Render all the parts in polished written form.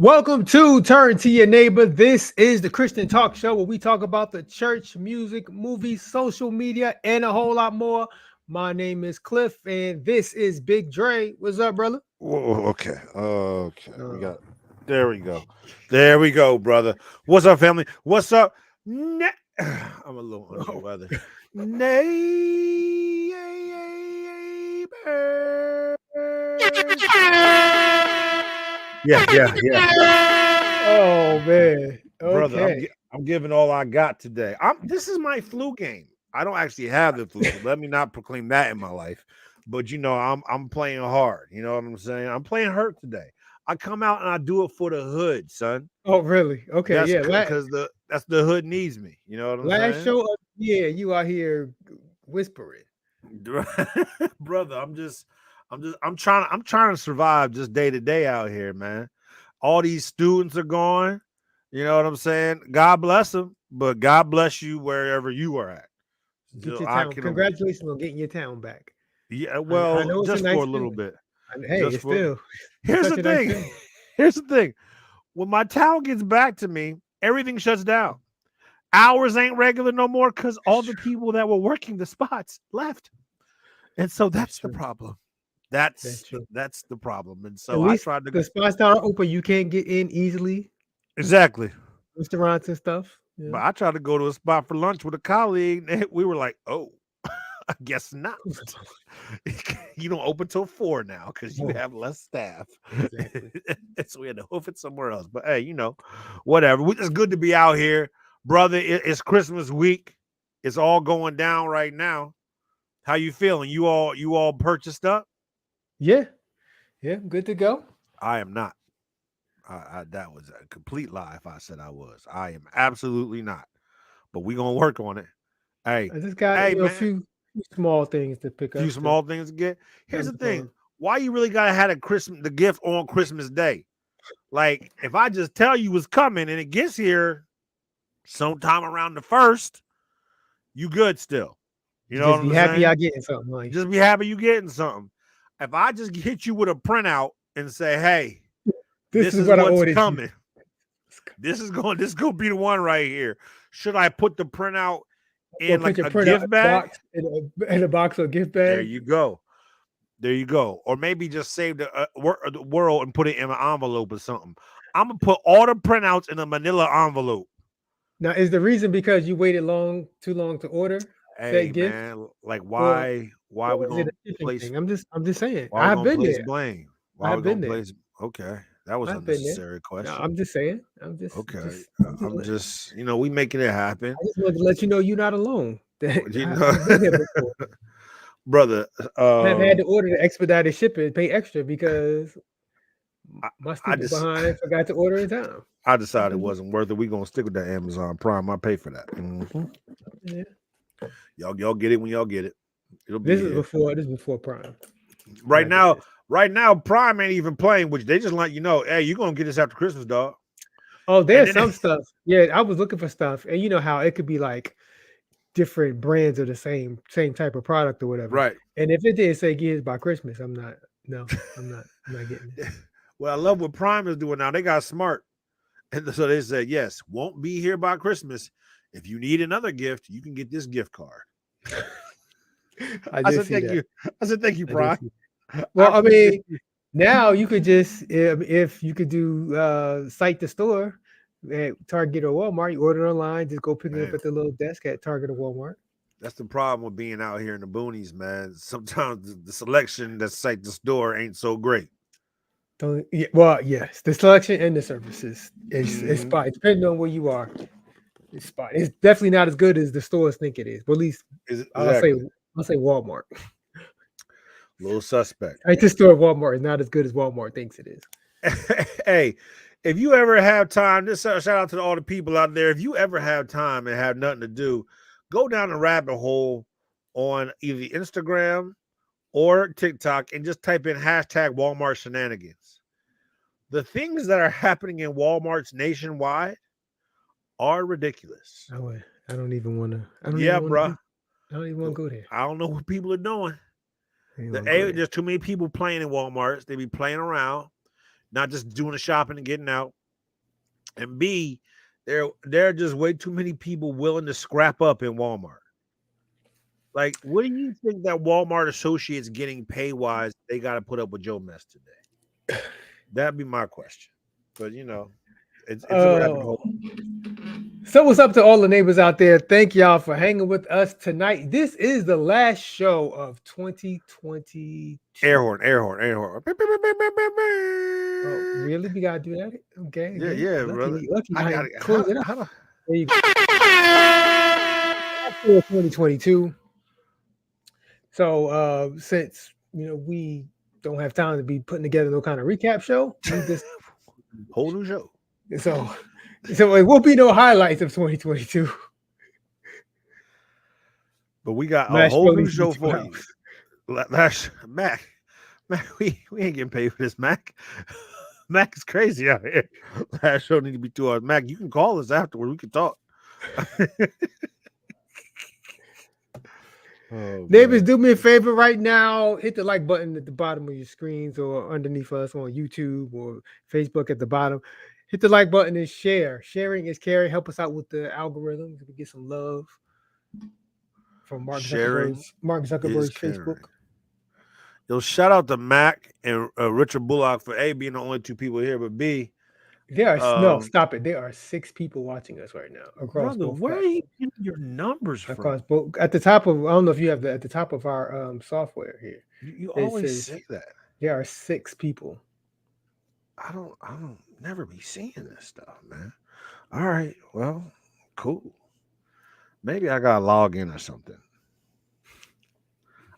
Welcome to Turn to Your Neighbor. This is the Christian Talk Show where we talk about the church, music, movies, social media, and a whole lot more. My name is Cliff, and this is Big Dre. What's up, brother? Whoa, okay. We Uh, got. There we go. There we go, brother. What's up, family? What's up? I'm a little under the oh, weather. Neighbors. Yeah. oh man. Brother, Okay. I'm giving all I got today. This is my flu game. I don't actually have the flu, so let me not proclaim that in my life. But I'm playing hard. You know what I'm saying? I'm playing hurt today. I come out and I do it for the hood, son. Oh, really? Okay. That's Yeah. because the hood needs me. You know what I'm Last saying? show, yeah, you out here whispering. Brother, I'm trying to survive just day to day out here, man. All these students are gone. You know what I'm saying? God bless them, but God bless you wherever you are at. Get So your I town. can, Congratulations on getting your town back. yeah. I Well, know it's a just for nice a little feeling. bit. Hey, Just it's for. still Here's such the a nice thing. feeling. Here's the thing. When my town gets back to me, everything shuts down. Hours ain't regular no more because That's all the true. people that were working the spots left, and so That's that's the true. problem. That's true. That's the problem. And At so I least tried to the spots that are open, you can't get in easily. exactly. Restaurants and stuff. Yeah. But I tried to go to a spot for lunch with a colleague, and we were like, "Oh, I guess not. You don't open till 4 now because you Oh, have less staff." exactly. So we had to hoof it somewhere else. But hey, whatever. It's good to be out here, brother. It's Christmas week. It's all going down right now. How you feeling? You all purchased up? Yeah. Yeah. Good to go. I am not. That was a complete lie if I said I was. I am absolutely not. But we gonna work on it. Hey, I just got hey, a man. few small things to pick Few up to small things to get. Here's the something fun. thing. Why you really gotta have the gift on Christmas Day? Like, if I just tell you it's coming and it gets here sometime around the first, you good still. You You know what just be I'm happy y'all saying? getting something like Just be happy you getting something. If I just hit you with a printout and say, hey, this this is is what I what's ordered you. coming. This is gonna be the one right here. Should I put the printout Or in put like your a print out gift in a bag? box in a box or gift There bag. you go. There you go. Or maybe just save the world and put it in an envelope or something. I'm gonna put all the printouts in a manila envelope. Now, is the reason because you waited too long to order said Hey gift, man, like or why or we is it gonna a shipping place thing? I'm just saying. why we I've gonna been place there. blame? Why we I've gonna been there. place okay. That was I've been there. unnecessary No, question. I'm just saying. Okay. I'm just I'm just we making it happen. I just wanted to let you know you're not alone. That You know I've been there before. brother, I've had to order the expedited shipping, pay extra because I, my I stupid just behind forgot to order in time. I I've decided it been wasn't worth it. We gonna stick with that Amazon Prime. I pay for that. yeah. Y'all get it when y'all get it. It'll This be is here. before Prime. When Right I get now, this. right now, Prime ain't even playing, which they just let you know, hey, you're gonna get this after Christmas, dog. Oh, And there's then some stuff. Yeah, I was looking for stuff, and you know how it could be like different brands of the same type of product or whatever. right. And if it did say get it by Christmas, I'm not. No, I'm not getting this. Well, I love what Prime is doing now. They got smart. And so they said, yes, won't be here by Christmas. If you need another gift, you can get this gift card. I I did said, see thank that. you. I said, thank you, I did Prime. see. I Well, I appreciate mean, you. now you could just if you could do site to store at Target or Walmart, you order online, just go pick it up Man, at the little desk at Target or Walmart. that's the problem with being out here in the boonies, man. Sometimes the selection that's like the store ain't so great. Don't, yeah, well, yes, the selection and the services is Mm-hmm. spot. Depending on where you are, it's spot. It's definitely not as good as the stores think it is. But at least I'll say Exactly. I'll say Walmart. Little suspect. Right, this store Walmart is not as good as Walmart thinks it is. Hey, if you ever have time, this shout out to all the people out there. If you ever have time and have nothing to do, go down the rabbit hole on either Instagram or TikTok and just type in hashtag Walmart shenanigans. The things that are happening in Walmarts nationwide are ridiculous. I don't even want to. I don't Yeah, even want to. bruh. I don't even want to go there. I don't know what people are doing. I don't even want to go there. There's too many people playing in Walmarts. They be playing around. not just doing the shopping and getting out. And B, there are just way too many people willing to scrap up in Walmart. Like, what do you think that Walmart associates getting pay wise? They got to put up with Joe mess today. That'd be my question. But it's a rabbit Oh, hole. so what's up to all the neighbors out there? Thank y'all for hanging with us tonight. This is the last show of 2022. Air horn, air horn, air horn. Oh, really? We gotta do that? Okay, Yeah, again. yeah, brother. Lucky I I got ain't it. close it up. How do, There you go. Last show of 2022. So since we don't have time to be putting together no kind of recap show, we just whole new show. so it won't be no highlights of 2022. But we got a Last whole show new needs to be show 2 for you. hours. Last Mac, we ain't getting paid for this, Mac. Mac is crazy out here. Last show need to be 2 hours. Mac, you can call us afterward. We can talk. Oh, Neighbors, man. do me a favor right now. Hit the like button at the bottom of your screens or underneath us on YouTube or Facebook at the bottom. Hit the like button and share. Sharing is caring. Help us out with the algorithms. We get some love from Sharing Mark is Zuckerberg's caring. Facebook. Yo, shout out to Mac and Richard Bullock for A, being the only 2 people here, but B, No, stop it. There are 6 people watching us right now across brother, both where are you platforms. getting your numbers Across from? both at the top of I don't know if you have at the top of our software here. You It always says say that. there are 6 people. I don't never be seeing this stuff, man. All right, well, cool. Maybe I gotta log in or something.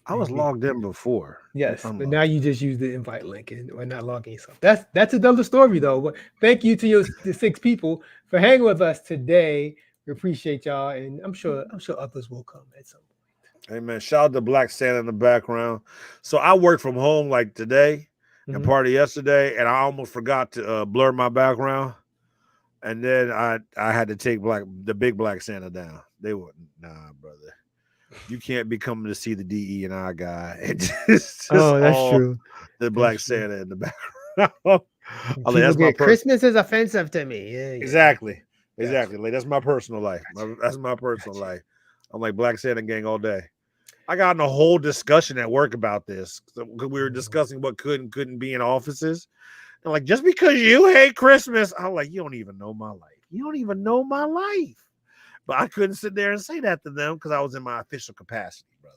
I was Maybe. logged in before. Yes, but Unlogged. now you just use the invite link and we're not logging yourself. That's another story though. But thank you to the 6 people for hanging with us today. We appreciate y'all, and I'm sure others will come at some point. Hey man, shout out to Black Santa in the background. So I worked from home like today and party yesterday, and I almost forgot to blur my background. And then I had to take the big Black Santa down. They wouldn't, nah, brother. You can't be coming to see the DE&I guy. It's just That's all true. the Black Santa in the background. People That's my Christmas is offensive to me. Yeah. Exactly. Like that's my personal life. That's my personal life. I'm like Black Santa gang all day. I got in a whole discussion at work about this because we were discussing what could and couldn't be in offices. And like, just because you hate Christmas, I'm like, you don't even know my life. You don't even know my life. But I couldn't sit there and say that to them because I was in my official capacity, brother.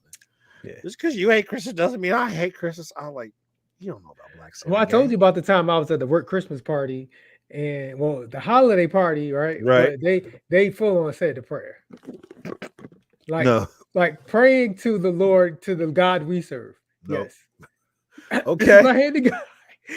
Yeah. Just because you hate Christmas doesn't mean I hate Christmas. I'm like, you don't know about Black Santa. Well, I told you about the time I was at the work Christmas party and the holiday party, right? Right. But they full on said the prayer. Like praying to the Lord, to the God we serve. No. Yes. Okay. This is my hand to God.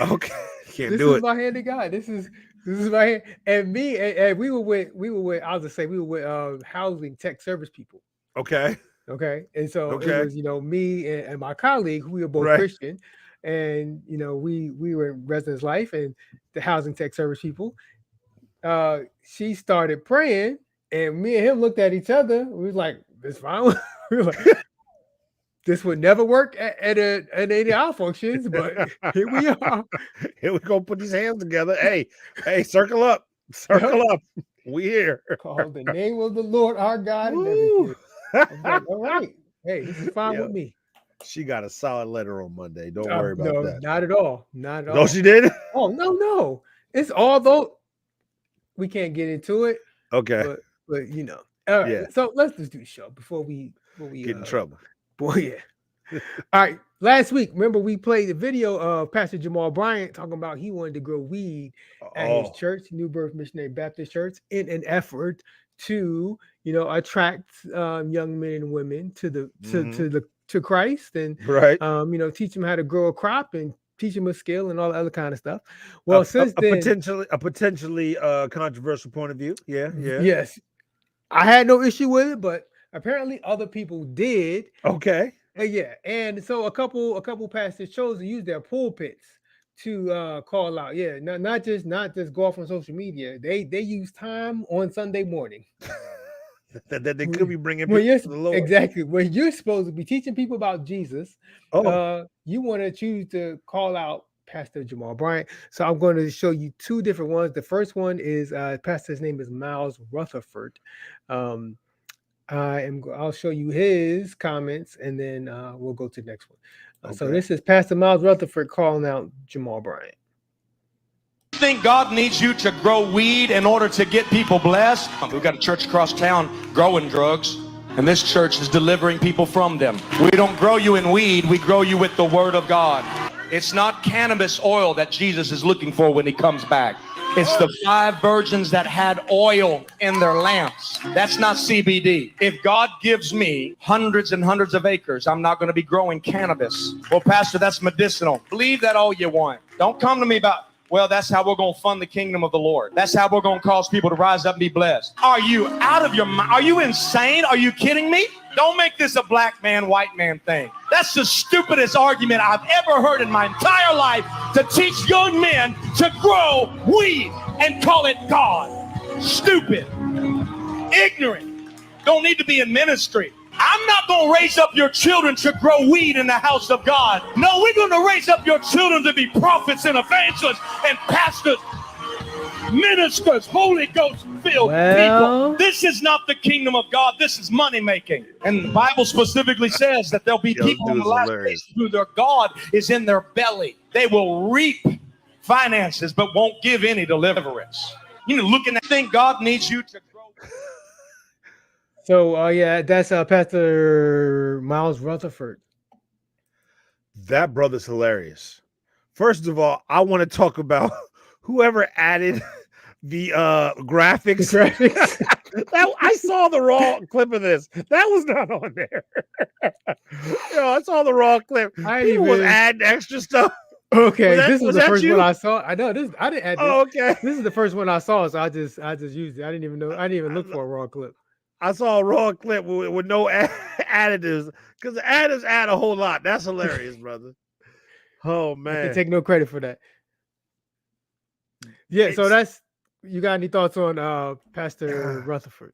Okay. Can't this do is it. my hand to God. This is my hand. And me and we were with I'll just say we were with housing tech service people. Okay. Okay. And so it was, me and my colleague who we were both Christian. And we were in residence life and the housing tech service people. She started praying, and me and him looked at each other. We was like, "This fine." We were like, "This would never work at any of our functions," but here we are. Here we go. Put these hands together. Hey, circle up, circle up. We here. Call the name of the Lord our God and everything. I was like, all right. Hey, this is fine with me. She got a solid letter on Monday. Don't worry about that. Not at all. Not at all. No, she did. Oh no. It's although we can't get into it. Okay. But All right. Yeah. So let's just do the show before we get in trouble. Boy, yeah. All right. Last week, remember we played the video of Pastor Jamal Bryant talking about he wanted to grow weed at his church, New Birth Missionary Baptist Church, in an effort to attract young men and women to Christ and teach them how to grow a crop and teach them a skill and all the other kind of stuff. Well, since then, potentially controversial point of view. Yeah. Yes, I had no issue with it, but apparently other people did. Okay. Yeah, and so a couple pastors chose to use their pulpits to call out. Yeah, not just go off on social media. They use time on Sunday morning that they could be bringing people to the Lord. Exactly. When you're supposed to be teaching people about Jesus, you want to choose to call out Pastor Jamal Bryant. So I'm going to show you two different ones. The first one is pastor's name is Miles Rutherford. Um, I'll show you his comments, and then we'll go to the next one. So Okay. this is Pastor Miles Rutherford calling out Jamal Bryant. You think God needs you to grow weed in order to get people blessed? We've got a church across town growing drugs, and this church is delivering people from them. We don't grow you in weed, we grow you with the word of God. It's not cannabis oil that Jesus is looking for when he comes back. It's the 5 virgins that had oil in their lamps. That's not CBD. If God gives me hundreds and hundreds of acres, I'm not going to be growing cannabis. Well, Pastor, that's medicinal. Believe that all you want. Don't come to me about, well, that's how we're going to fund the kingdom of the Lord. That's how we're going to cause people to rise up and be blessed. Are you out of your mind? Are you insane? Are you kidding me? Don't make this a black man, white man thing. That's the stupidest argument I've ever heard in my entire life, to teach young men to grow weed and call it God. Stupid. Ignorant. Don't need to be in ministry. I'm not going to raise up your children to grow weed in the house of God. No, we're going to raise up your children to be prophets and evangelists and pastors, ministers, Holy Ghost filled people. This is not the kingdom of God. This is money making. And the Bible specifically says that there'll be people in the last days who their God is in their belly. They will reap finances but won't give any deliverance. You know, looking at think God needs you to grow. So yeah, that's Pastor Miles Rutherford. That brother's hilarious. First of all, I want to talk about whoever added the graphics. I saw the raw clip of this. That was not on there. I saw the raw clip. People was adding extra stuff. Okay, this is the first one I saw. I know this. I didn't add this. Oh, okay. This is the first one I saw, so I just used it. I didn't even know. I didn't even look for a raw clip. I saw a raw clip with no additives, because the additives add a whole lot. That's hilarious, brother. Oh man, I can take no credit for that. Yeah, so that's, you got any thoughts on Pastor Rutherford?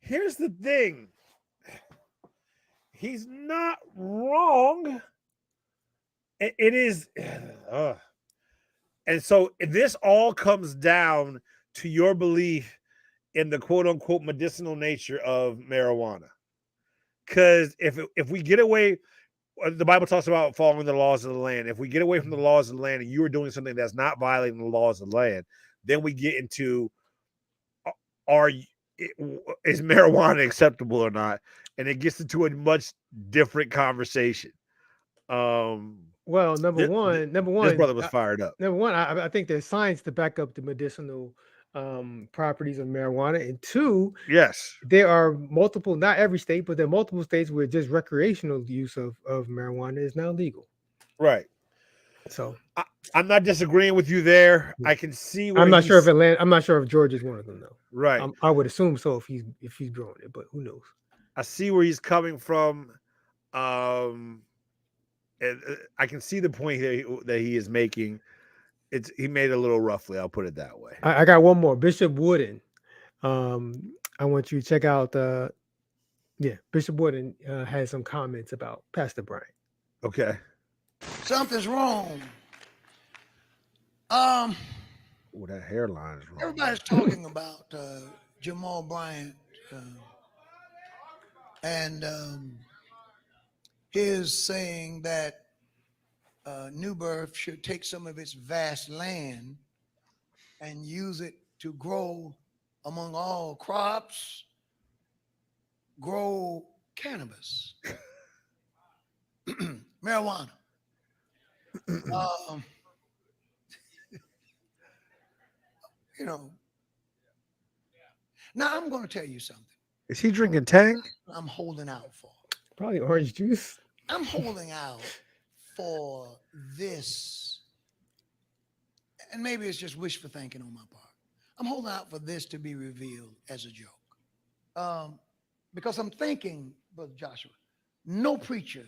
Here's the thing. He's not wrong. It is. And so this all comes down to your belief in the quote unquote medicinal nature of marijuana. Because if we get away, the Bible talks about following the laws of the land. If we get away from the laws of the land and you are doing something that's not violating the laws of the land, then we get into, is marijuana acceptable or not? And it gets into a much different conversation. Well, number one, this brother was fired up. Number one, I think there's science to back up the medicinal properties of marijuana, and two, yes, there are multiple, not every state, but there are multiple states where just recreational use of marijuana is now legal. Right. So I'm not disagreeing with you there. I can see where I'm not sure if Atlanta, I'm not sure if Georgia's one of them though. Right. I would assume so if he's growing it, but who knows? I see where he's coming from. And I can see the point that he is making. He made it a little roughly. I'll put it that way. I got one more. Bishop Wooden. I want you to check out. Bishop Wooden has some comments about Pastor Bryant. Okay. Something's wrong. Oh, that hairline is wrong. Everybody's talking about Jamal Bryant and his saying that New Birth should take some of its vast land and use it to grow, among all crops, grow cannabis, marijuana. Now I'm going to tell you something. Is he drinking Tang? I'm holding out for. Probably orange juice. I'm holding out for this, and maybe it's just wishful thinking on my part. I'm holding out for this to be revealed as a joke, because I'm thinking, Brother Joshua, no preacher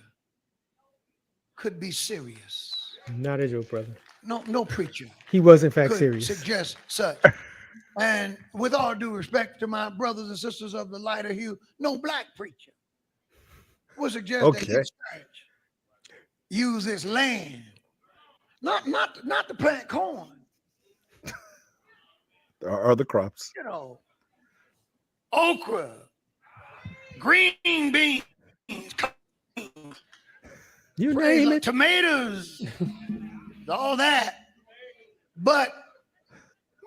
could be serious. Not a joke, brother. No preacher. He was in fact serious. Suggest such. And with all due respect to my brothers and sisters of the lighter hue, no black preacher would suggest that this church use its land Not to plant corn. There are other crops. You know, okra, green beans, You name it. tomatoes, all that. But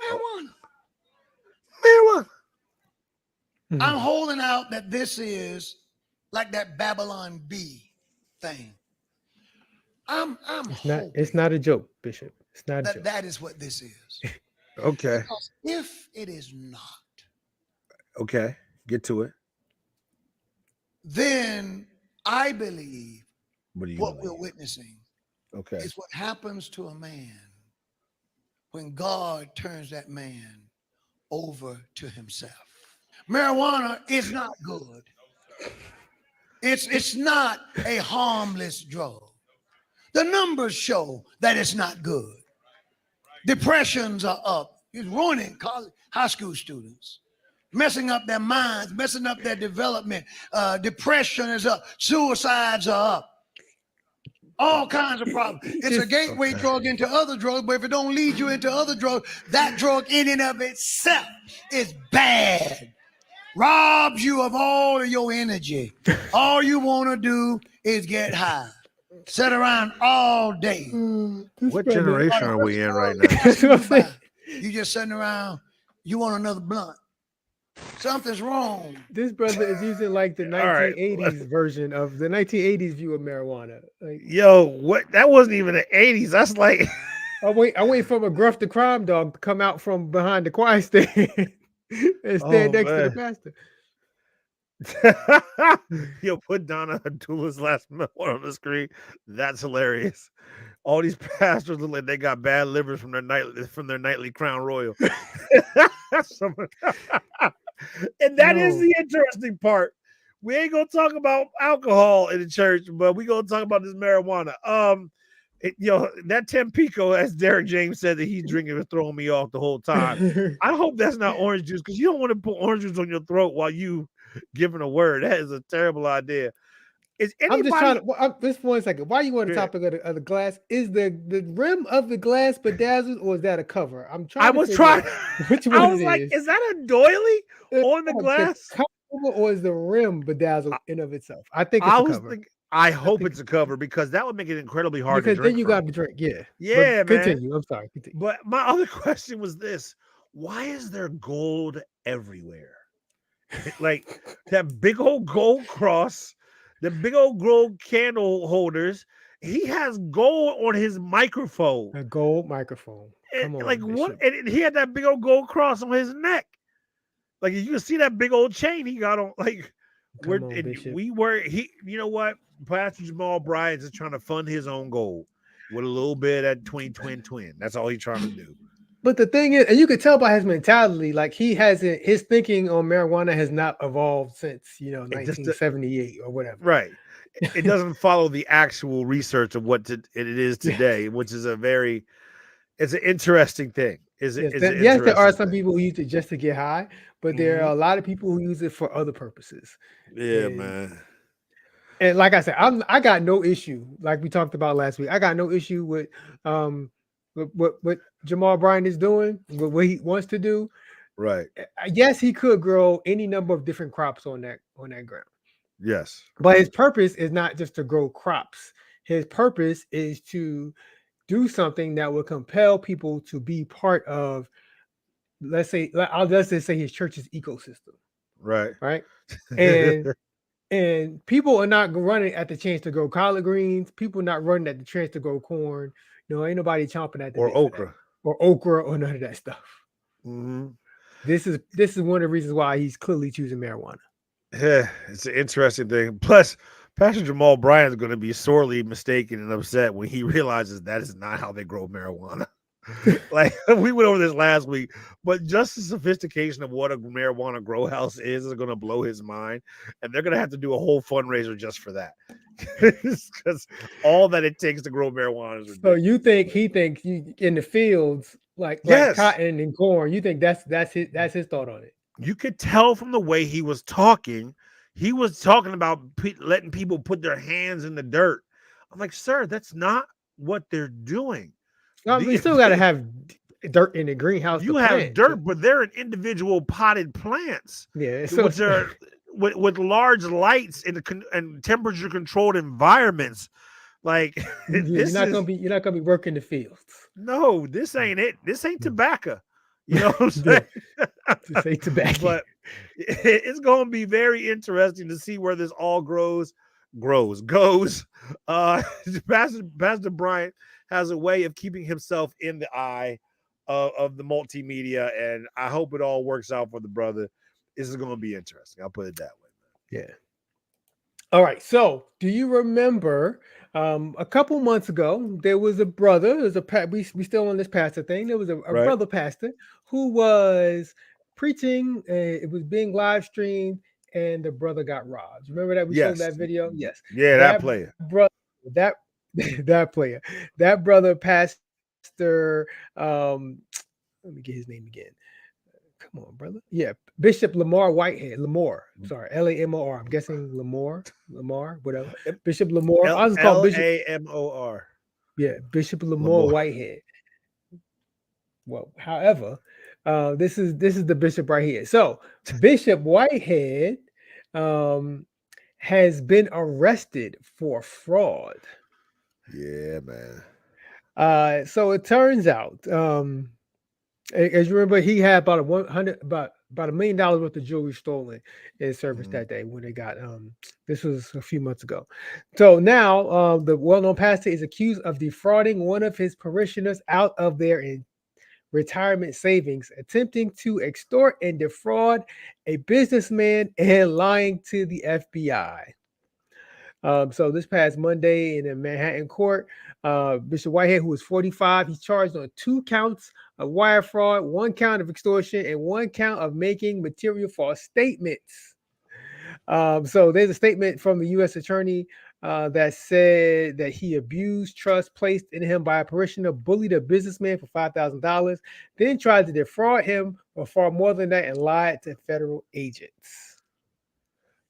marijuana. Marijuana. I'm holding out that this is like that Babylon Bee thing. It's not a joke, Bishop. It's not a joke. That is what this is. Okay. Because if it is not, Okay. Get to it. then I believe What do you what believe? we're witnessing Okay. is what happens to a man when God turns that man over to himself. Marijuana is not good. It's not a harmless drug. The numbers show that it's not good. Depressions are up. It's ruining college, high school students, messing up their minds, messing up their development. Depression is up. Suicides are up. All kinds of problems. It's a gateway drug into other drugs, but if it don't lead you into other drugs, that drug in and of itself is bad. Robs you of all of your energy. All you want to do is get high. Sit around all day. What generation are we in right now? That's what I'm saying. You just sitting around, you want another blunt. Something's wrong. This brother is using like the right. 1980s version of the 1980s view of marijuana. Like, Yo, what? That wasn't even the 80s. That's like I wait for a Gruff the Crime Dog to come out from behind the choir stand and stand next to the pastor. Yo, put Donna Abdullah's last one on the screen. That's hilarious. All these pastors look like they got bad livers from their nightly Crown Royal. And that is the interesting part. We ain't gonna talk about alcohol in the church, but we gonna talk about this marijuana. That Tampico, as Derek James said that he's drinking, was throwing me off the whole time. I hope that's not orange juice, because you don't want to put orange juice on your throat while you giving a word. That is a terrible idea. Is anybody? I'm just trying to. Just 1 second. Why you on the topic of the glass? Is the rim of the glass bedazzled, or is that a cover? I'm trying. I was trying. Which one I was like, is that a doily on the glass? Or is the rim bedazzled in of itself? I think it's a cover. I hope it's a cover, because that would make it incredibly hard to drink. Because then you got to drink. Yeah. Yeah, but man. Continue. I'm sorry. Continue. But my other question was this: why is there gold everywhere? Like that big old gold cross, the big old gold candle holders. He has gold on his microphone. A gold microphone. Come on, like Bishop. what? And he had that big old gold cross on his neck. Like you can see that big old chain he got on. Like you know what? Pastor Jamal Bryant is trying to fund his own goal with a little bit at twin. That's all he's trying to do. But the thing is, and you can tell by his mentality, like his thinking on marijuana has not evolved since 1978 or whatever. Right. It doesn't follow the actual research of what it is today, which is it's an interesting thing. Yes, there are some people who use it just to get high, but there are a lot of people who use it for other purposes. Yeah, man. And like I said, I got no issue, like we talked about last week. I got no issue with what Jamal Bryant is doing, with what he wants to do. Right. Yes, he could grow any number of different crops on that ground. Yes. But his purpose is not just to grow crops. His purpose is to do something that will compel people to be part of, let's just say his church's ecosystem. Right. Right. And people are not running at the chance to grow collard greens. People are not running at the chance to grow corn. Ain't nobody chomping at the or okra or none of that stuff. Mm-hmm. This is one of the reasons why he's clearly choosing marijuana. Yeah, it's an interesting thing. Plus, Pastor Jamal Bryant is going to be sorely mistaken and upset when he realizes that is not how they grow marijuana. Like we went over this last week, but just the sophistication of what a marijuana grow house is going to blow his mind, and they're going to have to do a whole fundraiser just for that, because all that it takes to grow marijuana is ridiculous. So you think he thinks in the fields like cotton and corn? You think that's his thought on it? You could tell from the way he was talking. He was talking about letting people put their hands in the dirt. I'm like, sir, that's not what they're doing. You still got to have dirt in the greenhouse. You to have plant. dirt, but they're in individual potted plants. Yeah, so which are with large lights and temperature controlled environments. Like you're not gonna be working the fields. No, this ain't it. This ain't tobacco. You know what I'm saying? This ain't tobacco. But it's gonna be very interesting to see where this all goes. Pastor Bryant has a way of keeping himself in the eye of the multimedia, and I hope it all works out for the brother. This is gonna be interesting. I'll put it that way. Yeah. All right. So, do you remember a couple months ago there was a brother? We still on this pastor thing. There was a Right. brother pastor who was preaching. It was being live streamed, and the brother got robbed. Remember that we showed that video? Yes. Yeah, that player. Brother, that player, that brother pastor. Let me get his name again. Come on, brother. Yeah, Bishop Whitehead. Sorry, Lamor. I'm guessing Lamar, whatever. Bishop Lamar. I was called Bishop Lamor. Yeah, Bishop Lamar Whitehead. Well, however, this is the bishop right here. So Bishop Whitehead has been arrested for fraud. Yeah, man. So it turns out, as you remember, he had about about $1 million worth of jewelry stolen in service that day when they got this was a few months ago. So now the well-known pastor is accused of defrauding one of his parishioners out of their retirement savings, attempting to extort and defraud a businessman, and lying to the FBI. So this past Monday in a Manhattan court, Bishop Whitehead, who was 45, he's charged on 2 counts of wire fraud, 1 count of extortion, and 1 count of making material false statements. So there's a statement from the U.S. attorney that said that he abused trust placed in him by a parishioner, bullied a businessman for $5,000, then tried to defraud him for far more than that and lied to federal agents.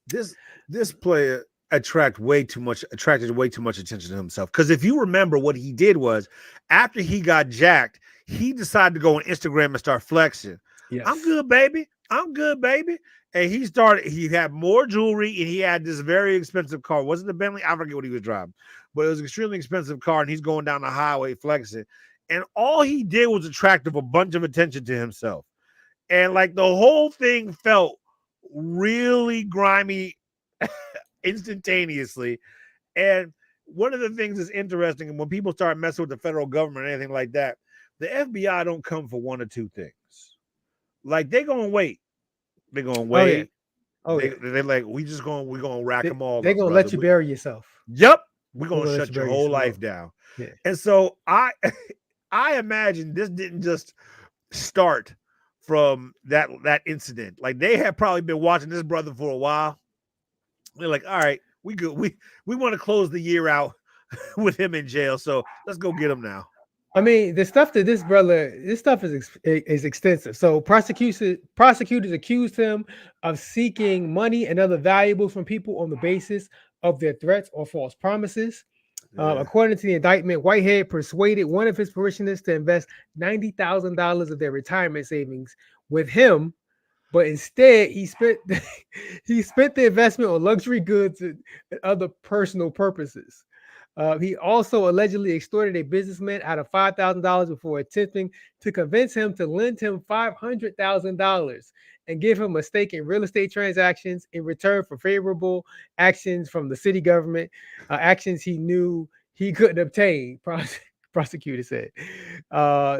This player attracted way too much attention to himself. Because if you remember, what he did was, after he got jacked, he decided to go on Instagram and start flexing. Yes. I'm good, baby. And he had more jewelry, and he had this very expensive car. Wasn't a Bentley? I forget what he was driving, but it was an extremely expensive car, and he's going down the highway flexing. And all he did was attract a bunch of attention to himself. And like the whole thing felt really grimy instantaneously. And one of the things that's interesting, when people start messing with the federal government or anything like that, the FBI don't come for 1 or 2 things. Like, they're gonna wait. They're gonna wait. They're like, we're gonna rack them all. They're gonna let you bury yourself. Yep, we're gonna shut your whole life down. Yeah. And so I imagine this didn't just start from that incident. Like, they have probably been watching this brother for a while. They're like, all right, we good. We want to close the year out with him in jail, so let's go get him now. I mean, the stuff that this stuff is extensive. So prosecutors accused him of seeking money and other valuables from people on the basis of their threats or false promises. Yeah. According to the indictment, Whitehead persuaded one of his parishioners to invest $90,000 of their retirement savings with him, but instead he spent the investment on luxury goods and other personal purposes. He also allegedly extorted a businessman out of $5,000 before attempting to convince him to lend him $500,000 and give him a stake in real estate transactions in return for favorable actions from the city government, actions he knew he couldn't obtain, prosecutor said.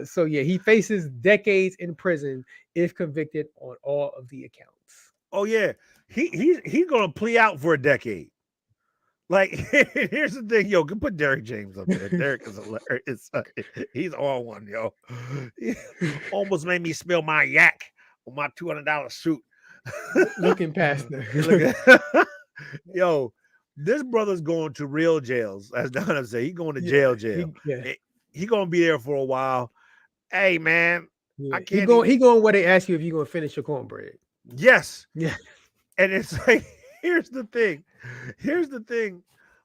So yeah, he faces decades in prison if convicted on all of the accounts. Oh yeah, he's gonna plea out for a decade. Like, here's the thing, yo, can put Derek James up there. Derek is hilarious. He's on one, yo. He almost made me spill my yak on my $200 suit. Looking past there. Yo, this brother's going to real jails, as Donna said. He's going to jail. He gonna be there for a while. Hey, man, I can't. He going where they ask you if you're gonna finish your cornbread. Yes. Yeah. And it's like, here's the thing.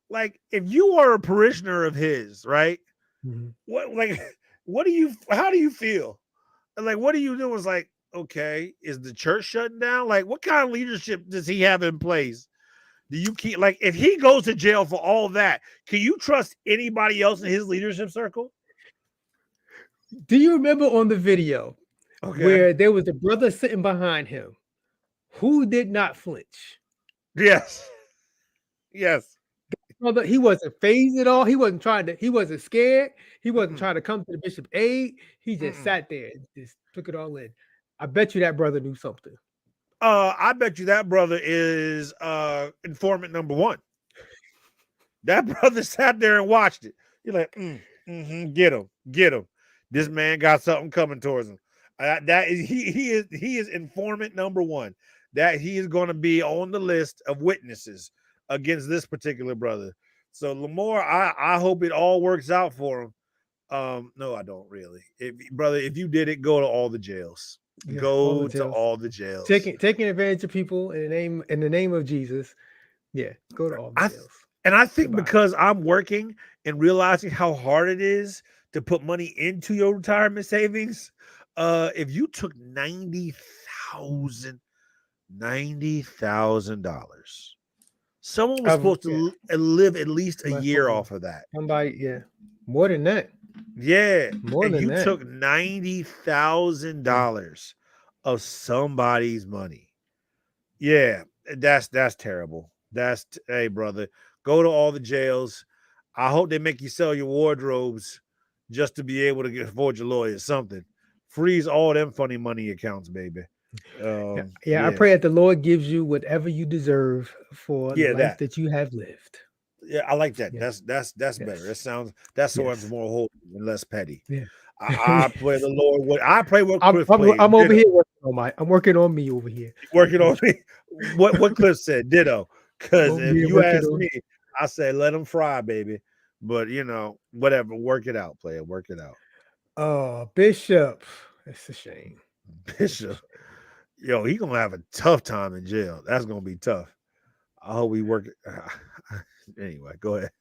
Like, if you are a parishioner of his, right? Mm-hmm. how do you feel? Like, what do you do? It's like, okay, is the church shutting down? Like, what kind of leadership does he have in place? Do you keep, like, if he goes to jail for all that, can you trust anybody else in his leadership circle? Do you remember on the video Okay. where there was a brother sitting behind him who did not flinch? Yes. Yes. Brother, he wasn't phased at all. He wasn't scared. He wasn't Mm-mm. trying to come to the bishop's aid. He just sat there and just took it all in. I bet you that brother knew something. I bet you that brother is informant number one. That brother sat there and watched it. You're like, get him. This man got something coming towards him. That is he is informant number one. That he is going to be on the list of witnesses against this particular brother. So Lamar, I hope it all works out for him. No, I don't really. If you did it, go to all the jails. Yeah, Go to all the jails. Taking advantage of people in the name of Jesus. Yeah, go to all the jails. And I think because I'm working and realizing how hard it is to put money into your retirement savings, if you took $90,000, someone was supposed to live at least a year off of that. Somebody, yeah, more than that. Yeah, more and than you that. took $90,000 of somebody's money. Yeah, that's terrible. Hey, brother, go to all the jails. I hope they make you sell your wardrobes just to be able to afford your lawyers. Something. Freeze all them funny money accounts, baby. I pray that the Lord gives you whatever you deserve for the life that you have lived. Yeah, I like that. That's better. That sounds more holy and less petty. Yeah. I pray the Lord. I pray what Cliff I'm over here I'm working on me over here. Working on me. What Cliff said, ditto. Because if you ask me, I say let him fry, baby. But whatever, work it out, player. Work it out. Oh, Bishop. It's a shame. Bishop. Yo, he gonna have a tough time in jail. That's gonna be tough. I hope we work it. Anyway, go ahead.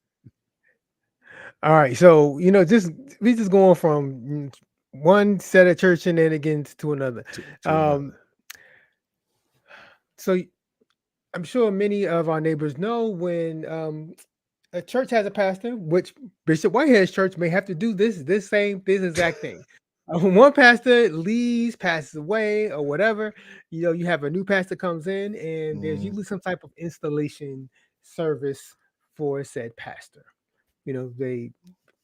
All right. So, we just going from one set of church shenanigans to another. So I'm sure many of our neighbors know when a church has a pastor, which Bishop Whitehead's church may have to do this exact thing. One pastor leaves, passes away, or whatever. You have a new pastor comes in, and there's usually some type of installation service for said pastor. They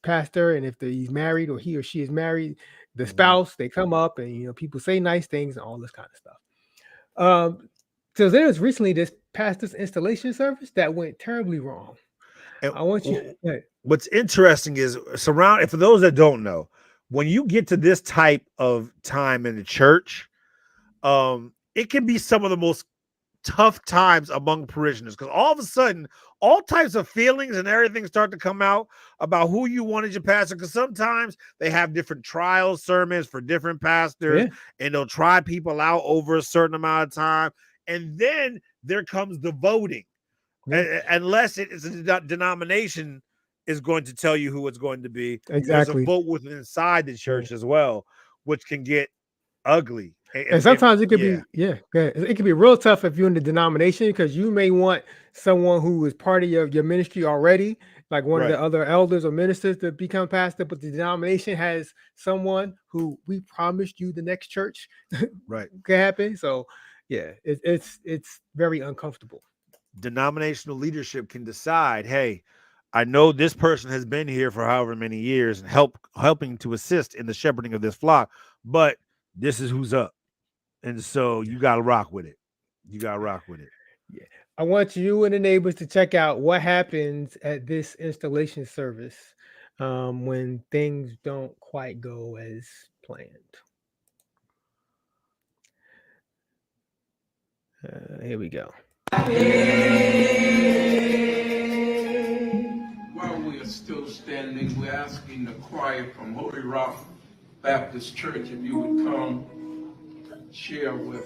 pastor, and if he's married or he or she is married, the spouse, they come up and people say nice things and all this kind of stuff. So there was recently this pastor's installation service that went terribly wrong. And I want you. What's interesting is for those that don't know, when you get to this type of time in the church, it can be some of the most tough times among parishioners, because all of a sudden all types of feelings and everything start to come out about who you want as your pastor, because sometimes they have different trial sermons for different pastors, and they'll try people out over a certain amount of time, and then there comes the voting. Unless it's a denomination is going to tell you who it's going to be. There's a vote within inside the church as well, which can get ugly. And sometimes it could be, it can be real tough if you're in the denomination, because you may want someone who is part of your ministry already, like one of the other elders or ministers, to become pastor, but the denomination has someone who we promised you the next church can happen. So it's very uncomfortable. Denominational leadership can decide, hey, I know this person has been here for however many years and helping to assist in the shepherding of this flock, but this is who's up. And so you got to rock with it. Yeah. I want you and the neighbors to check out what happens at this installation service when things don't quite go as planned. Here we go. While we are still standing, we're asking the choir from Holy Rock Baptist Church if you would come share with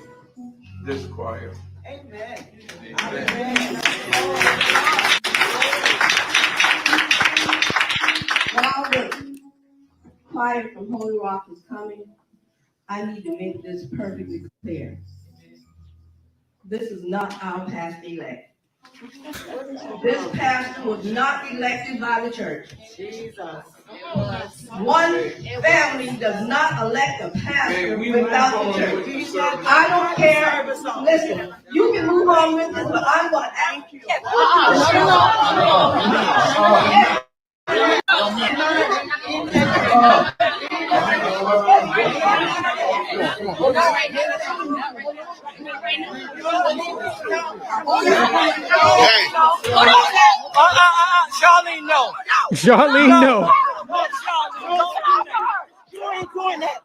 this choir. Amen. Amen. choir from Holy Rock is coming, I need to make this perfectly clear. This is not our pastor-elect. This pastor was not elected by the church. One family does not elect a pastor without the church. I don't care. Listen, you can move on with this, but I'm going to ask you. Charlene, no. Charlene, no. You ain't doing that.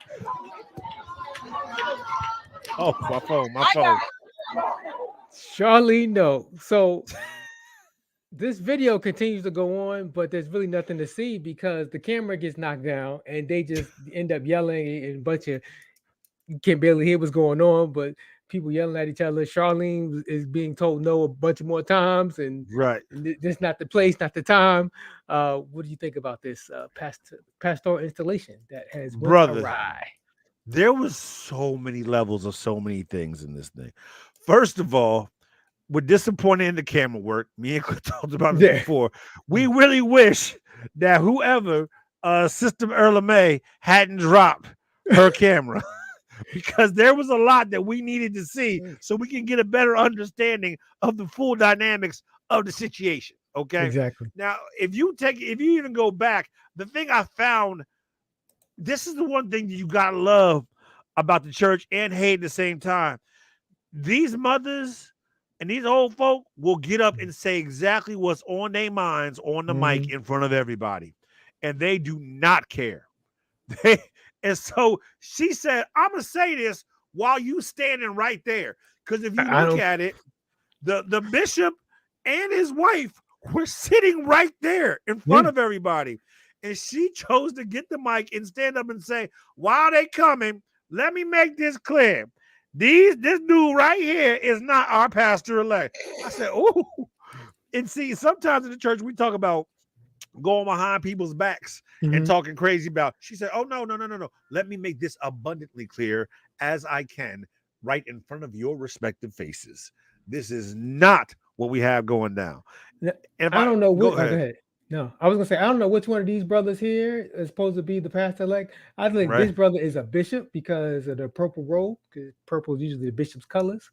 Oh, my phone. Charlene, no. So this video continues to go on, but there's really nothing to see because the camera gets knocked down and they just end up yelling and a bunch of, you can barely hear what's going on, but people yelling at each other. Charlene is being told no a bunch of more times, and Right. this not the place, not the time. What do you think about this pastoral installation that has went awry? There was so many levels of so many things in this thing. First of all, we're disappointed in the camera work. Me and Cliff talked about it before. We really wish that whoever Sister Erla May hadn't dropped her camera because there was a lot that we needed to see so we can get a better understanding of the full dynamics of the situation. Okay. Exactly. Now, if you even go back, the thing I found, this is the one thing that you gotta love about the church and hate at the same time. These mothers and these old folk will get up and say exactly what's on their minds on the mic in front of everybody. And they do not care. And so she said, I'm going to say this while you standing right there. Because if you look at it, the bishop and his wife were sitting right there in front of everybody. And she chose to get the mic and stand up and say, while they coming, let me make this clear. This dude right here is not our pastor-elect. I said, oh. And see, sometimes in the church, we talk about going behind people's backs and talking crazy about. She said, oh, no. Let me make this abundantly clear as I can right in front of your respective faces. This is not what we have going down. And I don't know. Go ahead. No, I was gonna say I don't know which one of these brothers here is supposed to be the pastor-elect. I think this brother is a bishop because of the purple robe. Because purple is usually the bishop's colors.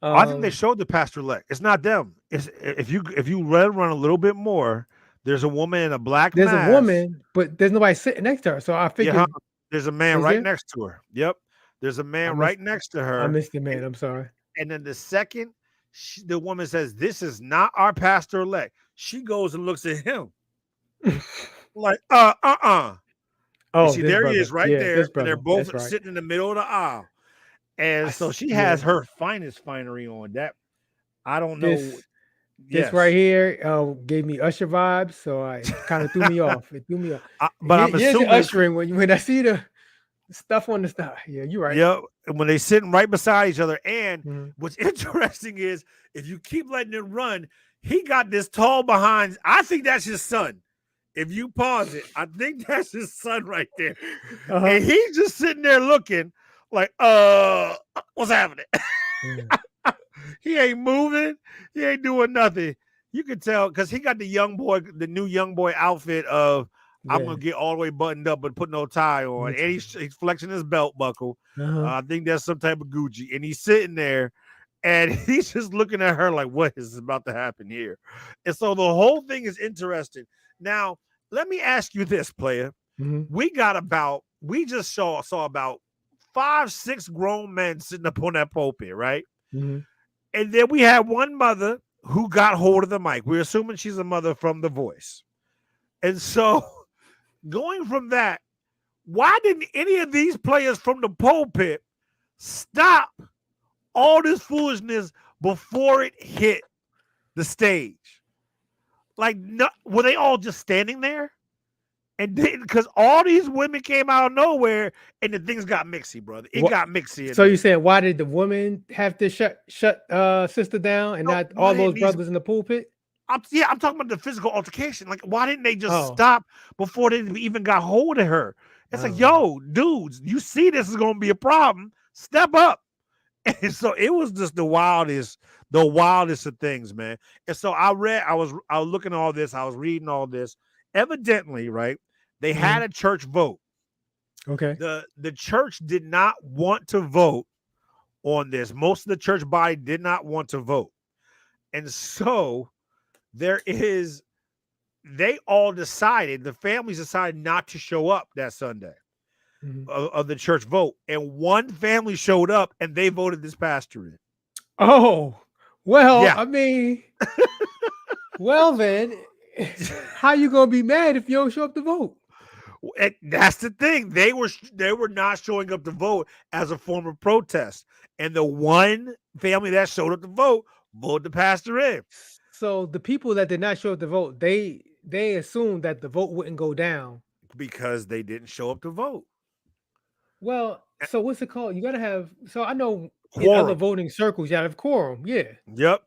I think they showed the pastor-elect. It's not them. It's if you run a little bit more, there's a woman in a black mask. There's a woman, but there's nobody sitting next to her. So I figured there's a man right next to her. Yep, there's a man right next to her. I missed the man. I'm sorry. And then the second the woman says, "This is not our pastor-elect," she goes and looks at him like, Oh, see, there he is right there. And they're both sitting in the middle of the aisle. And so she has her finest finery on. That I don't know. This right here gave me Usher vibes, so I kind of threw me off. It threw me off. But I'm assuming ushering when I see the stuff on the stuff. Yeah, you're right. Yep. And when they're sitting right beside each other. And what's interesting is if you keep letting it run, he got this tall behind. I think that's his son. If you pause it, I think that's his son right there. And he's just sitting there looking like, what's happening? He ain't moving. He ain't doing nothing. You can tell because he got the new young boy outfit of I'm gonna get all the way buttoned up but put no tie on, and he's flexing his belt buckle. I think that's some type of Gucci, and he's sitting there, and he's just looking at her like, "What is about to happen here?" And so the whole thing is interesting. Now, let me ask you this, player. We just saw about 5-6 grown men sitting up on that pulpit, right? And then we had one mother who got hold of the mic. We're assuming she's a mother from The Voice. And so going from that, why didn't any of these players from the pulpit stop all this foolishness before it hit the stage? Like, were they all just standing there? And because all these women came out of nowhere, and the things got mixy, brother. It got mixy. So you saying why did the woman have to shut sister down, and not all those brothers in the pulpit? I'm talking about the physical altercation. Like, why didn't they just stop before they even got hold of her? It's like, yo, dudes, you see this is gonna be a problem. Step up. And so it was just the wildest of things, man. And so I was looking at all this, I was reading all this. Evidently, right? They had a church vote. Okay. The church did not want to vote on this. Most of the church body did not want to vote. And so they all decided, the families decided not to show up that Sunday of the church vote. And one family showed up and they voted this pastor in. Oh, well, Yeah. I mean, well then, how you gonna be mad if you don't show up to vote? And that's the thing. They were not showing up to vote as a form of protest. And the one family that showed up to vote voted the pastor in. So the people that did not show up to vote, they assumed that the vote wouldn't go down because they didn't show up to vote. Well, so what's it called? You gotta have. So I know in Quorum. other voting circles, you gotta have quorum. Yeah. Yep.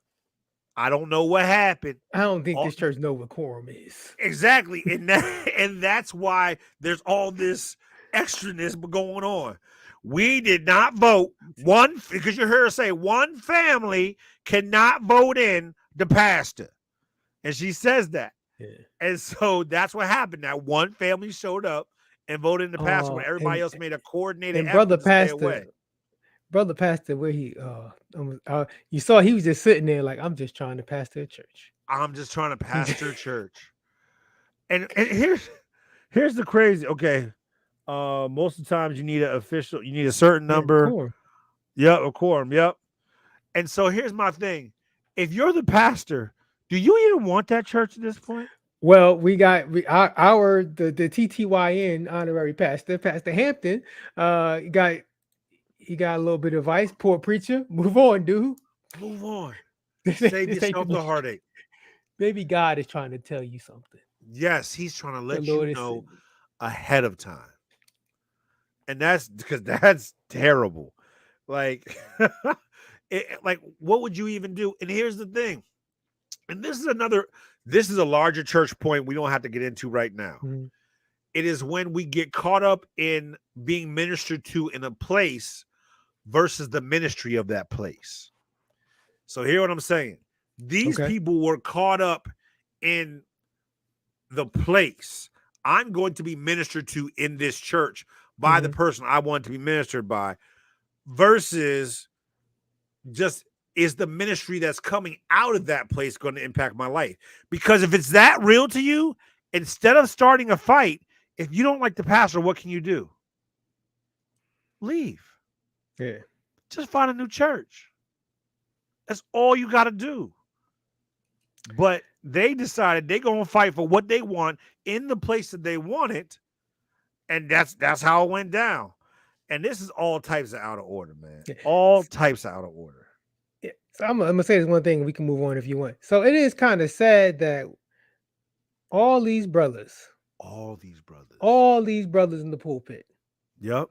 I don't know what happened. I don't think this church knows what quorum is. Exactly. And that's why there's all this extraness going on. We did not vote because you heard her say one family cannot vote in the pastor. And she says that. Yeah. And so that's what happened. That one family showed up and voted in the pastor when everybody else made a coordinated effort to stay away. Brother pastor, where he you saw he was just sitting there like, I'm just trying to pastor a church. I'm just trying to pastor church. And here's the crazy. Okay. Most of the times you need you need a certain number. Quorum. Yep, a quorum. Yep. And so here's my thing. If you're the pastor, do you even want that church at this point? Well, we got the TTYN honorary pastor, Pastor Hampton. He got a little bit of advice. Poor preacher. Move on, dude. Move on. Save yourself the heartache. Maybe God is trying to tell you something. Yes, he's trying to let you know ahead of time. And that's because that's terrible. Like, what would you even do? And here's the thing. And this is a larger church point we don't have to get into right now. Mm-hmm. It is when we get caught up in being ministered to in a place versus the ministry of that place. So hear what I'm saying. These people were caught up in the place. I'm going to be ministered to in this church by the person I want to be ministered by versus just is the ministry that's coming out of that place going to impact my life? Because if it's that real to you, instead of starting a fight, if you don't like the pastor, what can you do? Leave. Yeah. Just find a new church. That's all you got to do. But they decided they're going to fight for what they want in the place that they want it. And that's how it went down. And this is all types of out of order, man. All types of out of order. Yeah. So I'm gonna say this one thing. We can move on if you want. So it is kind of sad that all these brothers in the pulpit. Yep.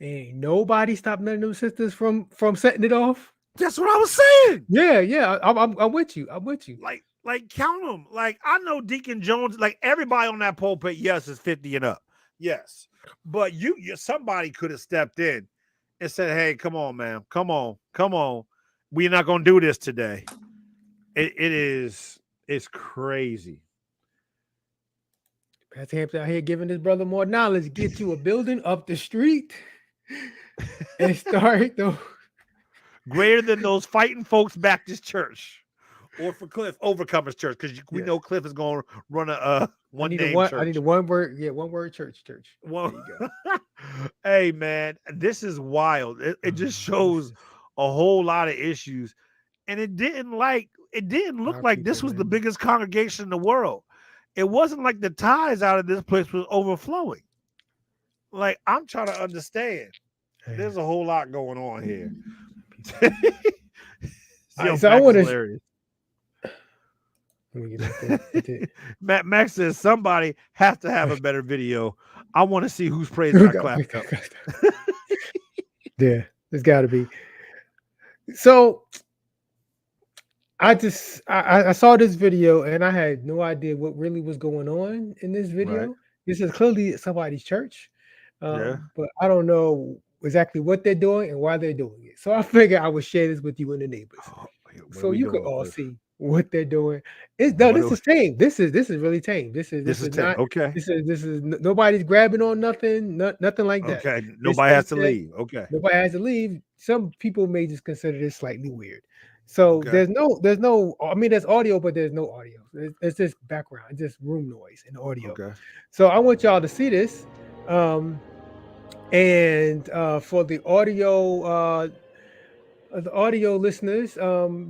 Ain't nobody stopped none of them sisters from setting it off. That's what I was saying. Yeah. I'm with you. Like count them. Like I know Deacon Jones. Like everybody on that pulpit, yes, is 50 and up. Yes, but somebody could have stepped in and said, "Hey, come on, man, come on. We're not gonna do this today." It's crazy. Pastor Hampton out here giving his brother more knowledge. Get you a building up the street and start the greater than those fighting folks Baptist church, or for Cliff Overcomers Church, because we know Cliff is going to run a church. I need a one word church. One. Hey man, this is wild. It just shows a whole lot of issues, and it didn't look like this was the biggest congregation in the world. It wasn't like the tithes out of this place was overflowing. Like I'm trying to understand. There's a whole lot going on here. So I want to. Max says somebody has to have a better video. I want to see who's praising our clap. Yeah, there's got to be. So I saw this video and I had no idea what really was going on in this video. Right. This is clearly somebody's church. Yeah. But I don't know exactly what they're doing and why they're doing it. So I figured I would share this with you and the neighbors, Oh, what are so we you could doing, all Cliff? see what they're doing. It's no, What this are we, is tame. This is really tame. This this is not. okay. Nobody's grabbing on nothing. Nothing like that. Okay. This Nobody has this to said leave. Okay. nobody has to leave. Some people may just consider this slightly weird. So Okay. there's no. I mean, there's audio, but there's no audio. It's just background. It's just room noise and audio. Okay. So I want y'all to see this. And for the audio listeners,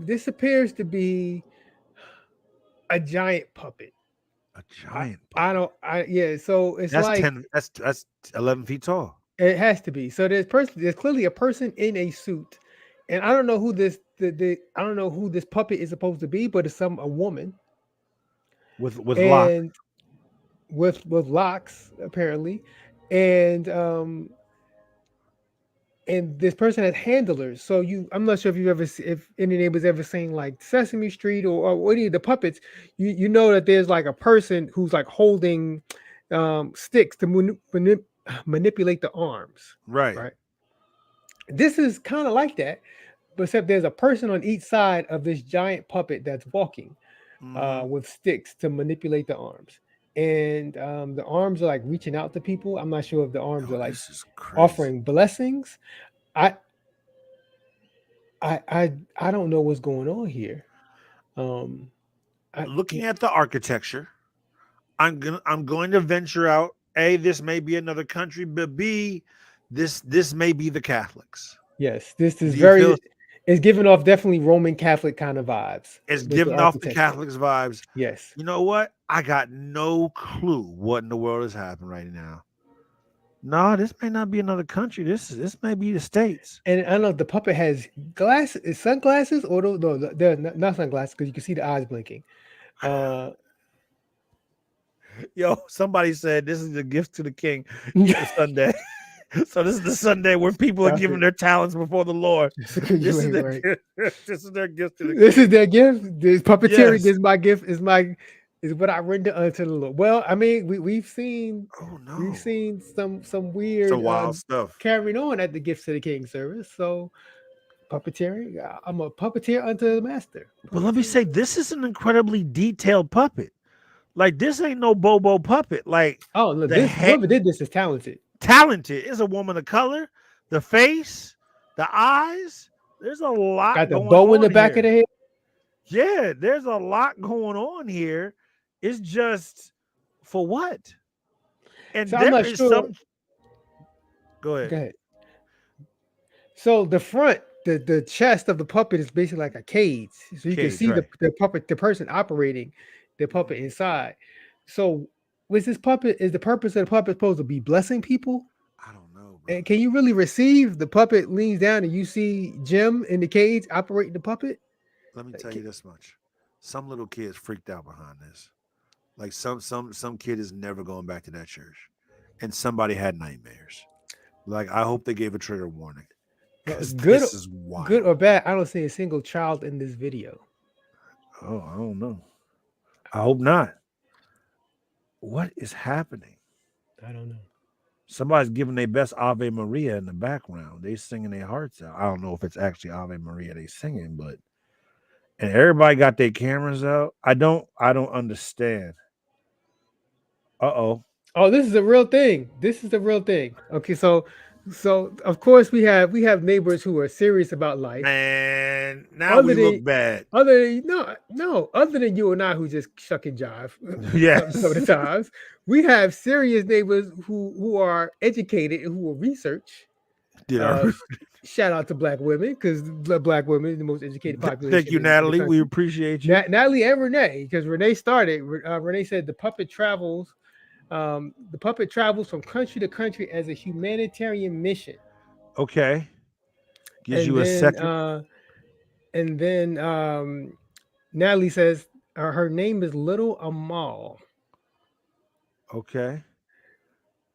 this appears to be a giant puppet. A giant I puppet. don't. Yeah. So it's That's like 10. That's 11 feet tall. it has to be. So there's clearly a person in a suit, and I don't know who I don't know who this puppet is supposed to be, but it's a woman With lock. and with locks apparently, and this person has handlers. So I'm not sure if if any neighbors ever seen like Sesame Street or any of the puppets. You know that there's like a person who's like holding sticks to manipulate the arms. Right. Right. This is kind of like that, but except there's a person on each side of this giant puppet that's walking with sticks to manipulate the arms. And the arms are like reaching out to people. I'm not sure if the arms are like This is crazy. offering blessings. I don't know what's going on here. Looking at the architecture, I'm going to venture out. A, this may be another country, but B, this may be the Catholics. Yes, this is feel- it's giving off definitely Roman Catholic kind of vibes. It's with giving off the architecture. Catholics vibes. Yes. You know what? I got no clue what in the world is happening right now. No, this may not be another country. This may be the States. And I don't know if the puppet has sunglasses, or no, they're not sunglasses because you can see the eyes blinking. Yo, somebody said this is the gift to the king the Sunday. So this is the Sunday where people are giving their talents before the Lord. This is their gift to the king. This is their gift. This puppeteering Yes. is my gift. Is what I render unto the Lord. Well, I mean, we've seen some weird Some wild stuff carrying on at the Gifts to the King service. So puppeteering, I'm a puppeteer unto the master. But let me say, this is an incredibly detailed puppet. Like, this ain't no Bobo puppet. Like, oh, look, whoever did this is talented. Talented is a woman of color. The face, the eyes. There's a lot. Got the bow in the back of the head. Yeah, there's a lot going on here. It's just for what? And so there I'm not is sure. some. Go ahead. Go ahead. So the front, the chest of the puppet is basically like a cage. So you can see right. the puppet, the person operating the puppet inside. So is the purpose of the puppet supposed to be blessing people? I don't know, bro. And can you really receive? The puppet leans down and you see Jim in the cage operating the puppet. Let me tell you this much. Some little kids freaked out behind this. Like some kid is never going back to that church. And somebody had nightmares. Like, I hope they gave a trigger warning. This is wild. Good or bad, I don't see a single child in this video. Oh, I don't know. I hope not. What is happening? I don't know. Somebody's giving their best Ave Maria in the background. They singing their hearts out. I don't know if it's actually Ave Maria they singing, but and everybody got their cameras out. I don't understand. Oh, this is a real thing. Okay, so of course we have neighbors who are serious about life. Man, now we look bad. Other than you and I who just shuck and jive. Yes. Some of the times we have serious neighbors who are educated and who will research. Shout out to Black women, because Black women are the most educated population. Thank you, Natalie. We appreciate you. Natalie and Renee, because Renee started. Renee said the puppet travels. The puppet travels from country to country as a humanitarian mission. Okay. Gives you a second. And then Natalie says her name is Little Amal. Okay.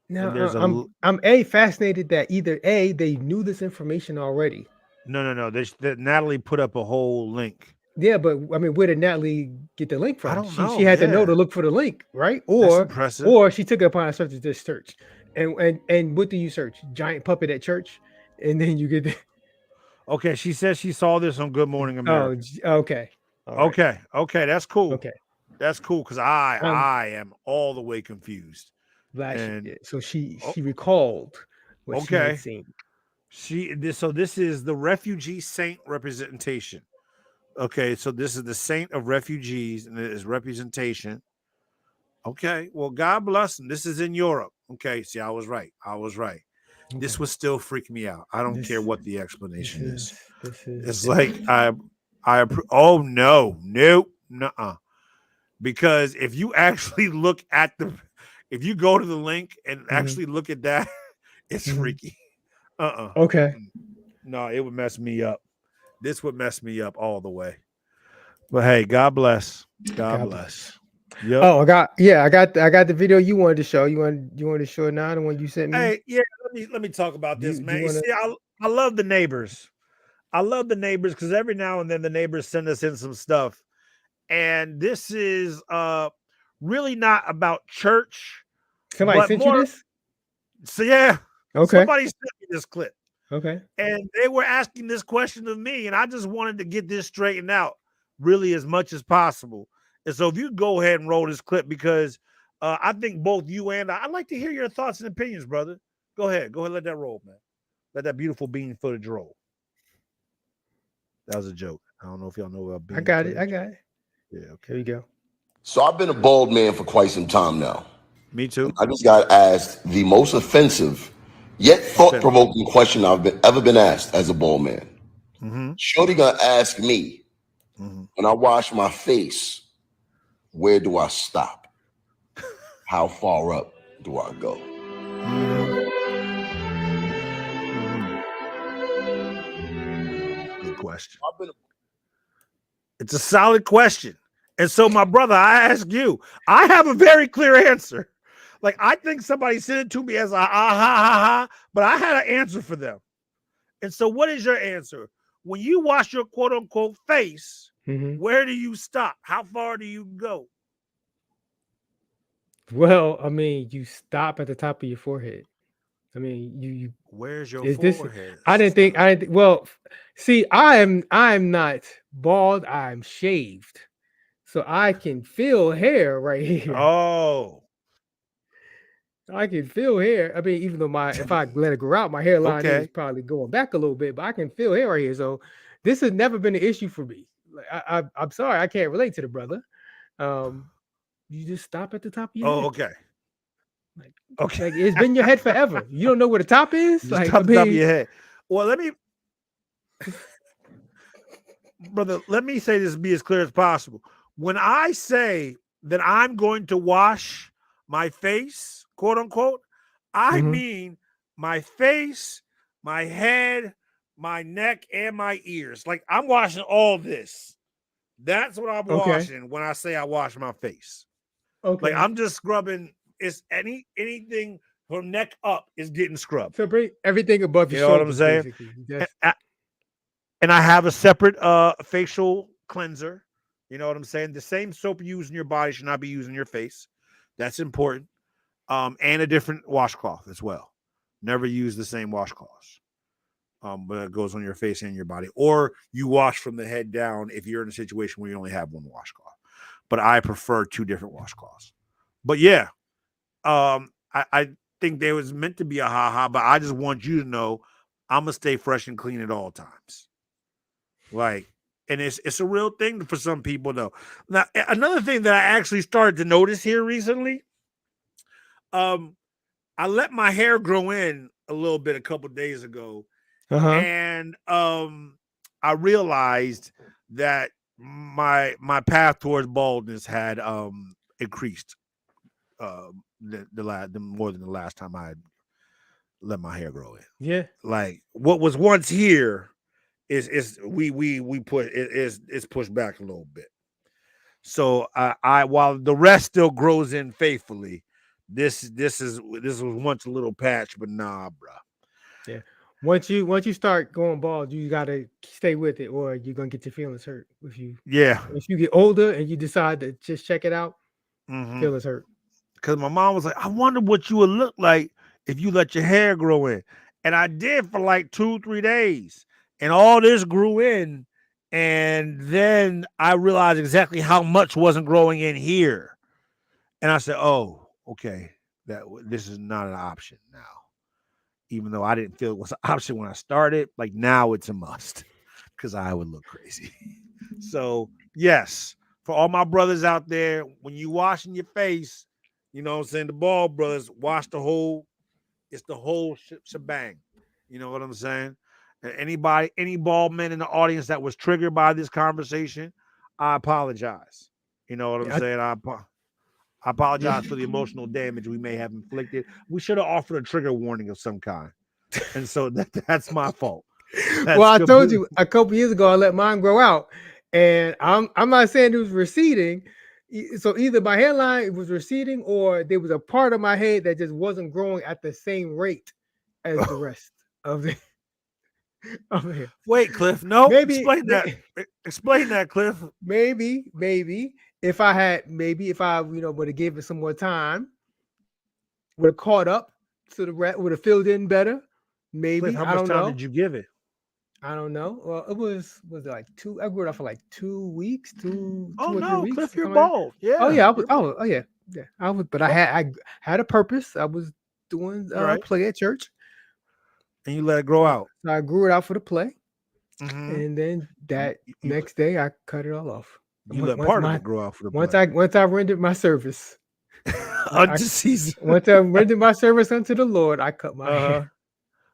Now I'm fascinated that either A, they knew this information already. No. Natalie put up a whole link. Yeah, but I mean, where did Natalie get the link from? I don't know. She had to know to look for the link, right? Or she took it upon herself to just search. And what do you search? Giant puppet at church, and then you get the, Okay, she says she saw this on Good Morning oh, America. okay, all right, Okay, that's cool. okay. That's cool because I'm I am all the way confused. glad she And did. So she oh, recalled what she had okay, seen. so this is the refugee saint representation. Okay, so this is the saint of refugees, and it is representation. Okay, well, God bless them. This is in Europe. Okay, see, I was right. Okay, This would still freak me out. I don't care this what the this explanation is is. this is It's like different. oh no, nope, nuh-uh. Because if you actually look at if you go to the link and Mhm, actually look at that, it's mhm. freaky. Uh-uh. Okay. No, it would mess me up. This would mess me up all the way. But hey, God bless. God God bless. bless. Yep. Oh, I got the video you wanted to show. You want to show it now? The one you sent me. Hey, yeah, let me talk about this, Do you man. You want to? see, I love the neighbors. I love the neighbors because every now and then the neighbors send us in some stuff. And this is really not about church, Somebody but sent you more this? so yeah, Okay. somebody sent me this clip. Okay. And they were asking this question of me, and I just wanted to get this straightened out really as much as possible. And so if you go ahead and roll this clip, because I think both you and I'd like to hear your thoughts and opinions, brother. Go ahead, let that roll, man. Let that beautiful bean footage roll. That was a joke. I don't know if y'all know about I bean got it. footage. I got it. Yeah, okay. Here we go. So I've been a bald man for quite some time now. Me too. I just got asked the most offensive yet thought-provoking question ever been asked as a bald man. Mm-hmm. Shorty gonna ask me, Mm-hmm. when I wash my face, where do I stop? How far up do I go? Good question. It's a solid question. And so, my brother, I ask you, I have a very clear answer. Like, I think somebody sent it to me as a ha ha ha, but I had an answer for them. And so, what is your answer? When you wash your quote unquote face, where do you stop? How far do you go? Well, I mean, you stop at the top of your forehead. I mean, you Where's your is this? forehead? I didn't think. Well, see, I'm not bald. I'm shaved, so I can feel hair right here. Oh, I can feel hair. I mean, even though if I let it grow out, my hairline is okay. probably going back a little bit, but I can feel hair right here. So this has never been an issue for me. Like I'm sorry, I can't relate to the brother. You just stop at the top of your Oh, head. okay. Like it's been your head forever. You don't know where the top is. Just Like top the top of your head. Well, let me say this, be as clear as possible. When I say that I'm going to wash my face, quote unquote, I mean my face, my head, my neck, and my ears. Like I'm washing all this. That's what I'm washing when I say I wash my face. Okay. Like I'm just scrubbing. It's anything from neck up is getting scrubbed. So bring everything above your shoulders, basically. And I have a separate facial cleanser. You know what I'm saying? The same soap you use in your body should not be used in your face. That's important. And a different washcloth as well. Never use the same washcloths. But it goes on your face and your body. Or you wash from the head down if you're in a situation where you only have one washcloth. But I prefer two different washcloths. But yeah, I think there was meant to be a ha-ha, but I just want you to know I'm gonna stay fresh and clean at all times. Like, and it's a real thing for some people though. Now, another thing that I actually started to notice here recently, I let my hair grow in a little bit a couple days ago, and I realized that my path towards baldness had increased the more than the last time I had let my hair grow in. Yeah, like what was once here is we put it is pushed back a little bit. So I while the rest still grows in faithfully, this was once a little patch, but nah, bro. Yeah. Once you start going bald, you gotta stay with it, or you're gonna get your feelings hurt. If you get older and you decide to just check it out, feelings hurt. Because my mom was like, I wonder what you would look like if you let your hair grow in. And I did for like 2-3 days. And all this grew in. And then I realized exactly how much wasn't growing in here. And I said, oh, okay, this is not an option now. Even though I didn't feel it was an option when I started, like now it's a must because I would look crazy. So, yes, for all my brothers out there, when you washing your face, you know what I'm saying, the bald brothers, wash the whole, it's the whole shebang. You know what I'm saying? And any bald men in the audience that was triggered by this conversation, I apologize. You know what I'm saying? I apologize for the emotional damage we may have inflicted. We should have offered a trigger warning of some kind. And so that's my fault. Well, I told you a couple years ago I let mine grow out, and I'm not saying it was receding. So either my hairline was receding, or there was a part of my head that just wasn't growing at the same rate as the rest of the hair. Wait, Cliff, no, Maybe explain that, Cliff. Maybe if I would have given it some more time, would have caught up to the rest, would have filled in better. Maybe. Cliff, how much time did you give it? I don't know. Well, it was it like 2? I grew it out for like 2 weeks, two Oh or 3 no, weeks. Cliff, you're bald. Yeah. Oh yeah. Yeah. I was, but I had a purpose. I was doing play at church, and you let it grow out. So I grew it out for the play, and then that next day I cut it all off. You let part of it grow out for the play. Once I rendered my service. Once I rendered my service unto the Lord, I cut my hair.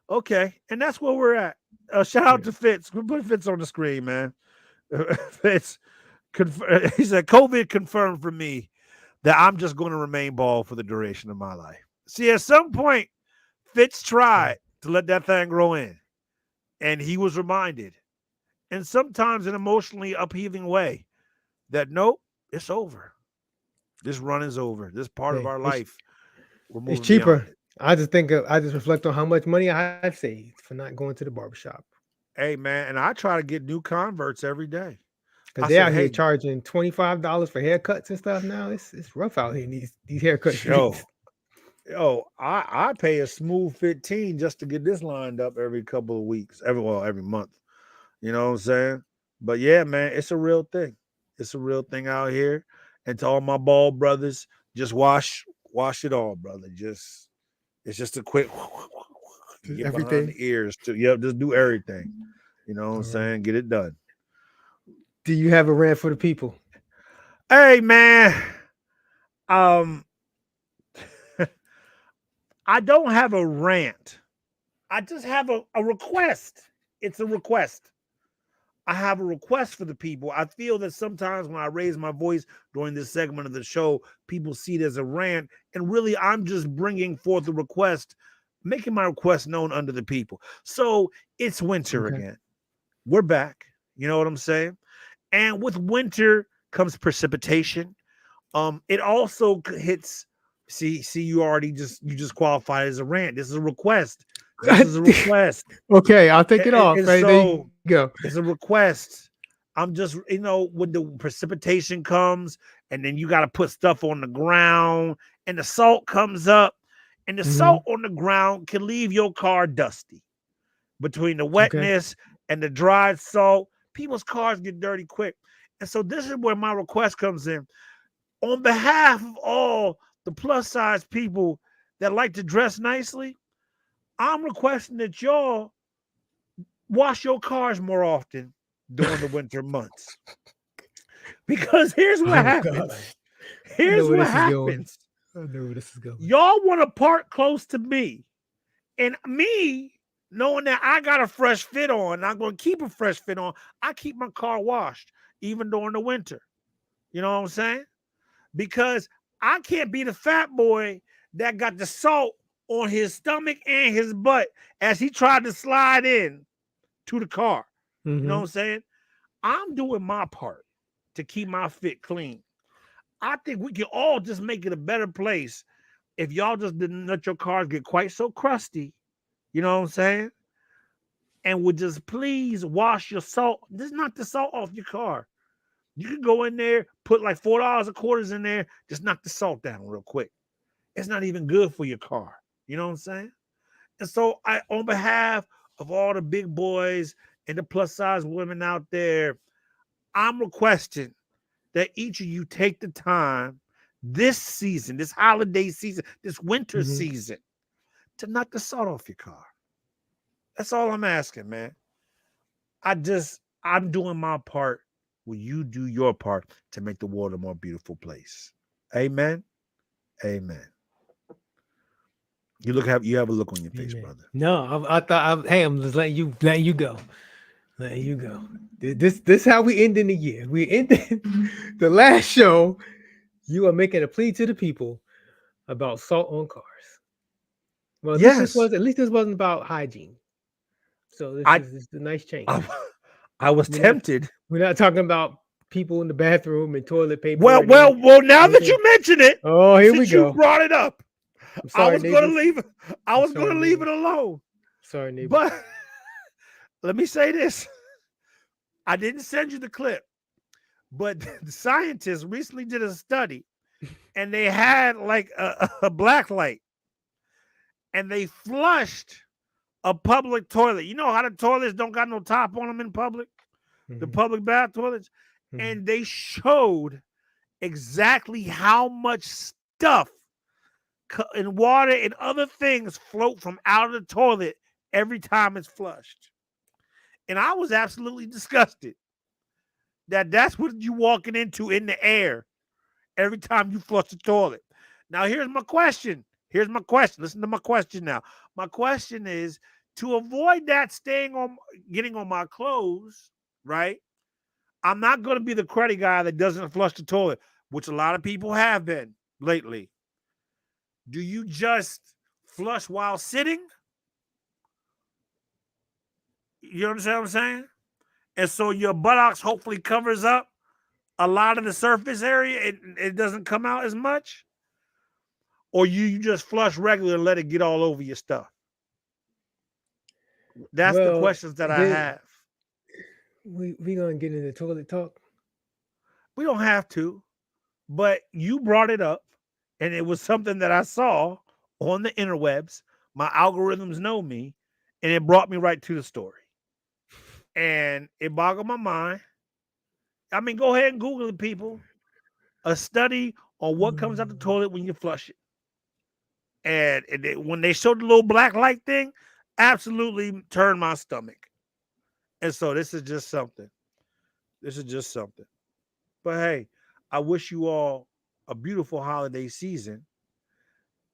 Okay, and that's where we're at. Shout out to Fitz. We put Fitz on the screen, man. Fitz, he said, COVID confirmed for me that I'm just going to remain bald for the duration of my life. See, at some point, Fitz tried to let that thing grow in, and he was reminded, and sometimes an emotionally upheaving way, that nope, it's over. This run is over. This part of our life, we're moving. It's cheaper. I just reflect on how much money I had saved for not going to the barbershop. Hey man, and I try to get new converts every day. Because they're out here charging $25 for haircuts and stuff now. It's rough out here in these haircuts. I pay a smooth 15 just to get this lined up every couple of weeks, every month. You know what I'm saying? But yeah, man, it's a real thing. It's a real thing out here. And to all my bald brothers, just wash it all, brother. It's just a quick get everything behind the ears too. Yep, just do everything. You know what I'm saying? Get it done. Do you have a rant for the people? Hey man. I don't have a rant. I just have a request. It's a request. I have a request for the people. I feel that sometimes when I raise my voice during this segment of the show, people see it as a rant. And really, I'm just bringing forth the request, making my request known unto the people. So it's winter again. We're back. You know what I'm saying? And with winter comes precipitation. It also hits. See, you just qualified as a rant. This is a request. This is a request. Okay, I'll take it off. Right, so, there you go. It's a request. I'm just, when the precipitation comes and then you got to put stuff on the ground and the salt comes up and the salt on the ground can leave your car dusty. Between the wetness and the dried salt, people's cars get dirty quick. And so this is where my request comes in. On behalf of all the plus size people that like to dress nicely, I'm requesting that y'all wash your cars more often during the winter months. Because here's what happens. Here's what happens. I know where this is going. Y'all want to park close to me. And me, knowing that I got a fresh fit on, I'm going to keep a fresh fit on, I keep my car washed even during the winter. You know what I'm saying? Because I can't be the fat boy that got the salt on his stomach and his butt as he tried to slide in to the car. You know what I'm saying? I'm doing my part to keep my fit clean. I think we can all just make it a better place if y'all just didn't let your cars get quite so crusty. You know what I'm saying? And would just please wash your salt. Just knock the salt off your car. You can go in there, put like $4 of quarters in there, just knock the salt down real quick. It's not even good for your car. You know what I'm saying? And so on behalf of all the big boys and the plus size women out there, I'm requesting that each of you take the time this season, this holiday season, this winter season, to knock the salt off your car. That's all I'm asking, man. I'm doing my part. Will you do your part to make the world a more beautiful place? Amen. Amen. You have a look on your face, brother. No, I thought, hey, I'm just letting you go. Letting you go. This how we end in the year. We ended the last show. You are making a plea to the people about salt on cars. Well, at least this wasn't about hygiene. So this is a nice change. I was tempted. We're not talking about people in the bathroom and toilet paper. Well, now that you mention it, here we go. You brought it up. Sorry, I was going to leave it. I was going to leave it alone. Sorry, neighbor. But let me say this. I didn't send you the clip, but the scientists recently did a study, and they had like a black light, and they flushed a public toilet. You know how the toilets don't got no top on them in public? The public bath toilets? And they showed exactly how much stuff and water and other things float from out of the toilet every time it's flushed. And I was absolutely disgusted that's what you walking into in the air every time you flush the toilet. Now, here's my question. Listen to my question now. My question is, to avoid that getting on my clothes, right? I'm not going to be the cruddy guy that doesn't flush the toilet, which a lot of people have been lately. Do you just flush while sitting? You understand what I'm saying? And so your buttocks hopefully covers up a lot of the surface area. It doesn't come out as much. Or you just flush regular and let it get all over your stuff. That's the questions that I have. We gonna get into toilet talk? We don't have to, but you brought it up, and it was something that I saw on the interwebs. My algorithms know me, and it brought me right to the story. And it boggled my mind. I mean, go ahead and Google it, people. A study on what comes out the toilet when you flush it. And when they showed the little black light thing, absolutely turned my stomach. And so this is just something. But hey, I wish you all a beautiful holiday season.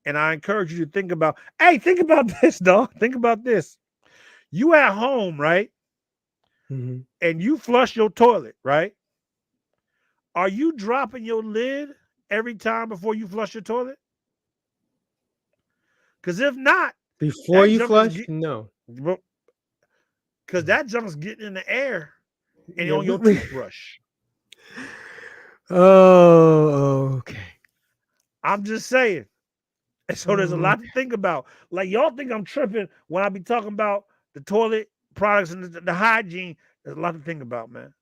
And I encourage you to think about this, dog. Think about this. You at home, right? And you flush your toilet, right? Are you dropping your lid every time before you flush your toilet? Because if not, before you flush, no. Because that junk's getting in the air and on your toothbrush. Oh, okay. I'm just saying. And so there's a lot to think about. Like, y'all think I'm tripping when I be talking about the toilet products and the hygiene. There's a lot to think about, man.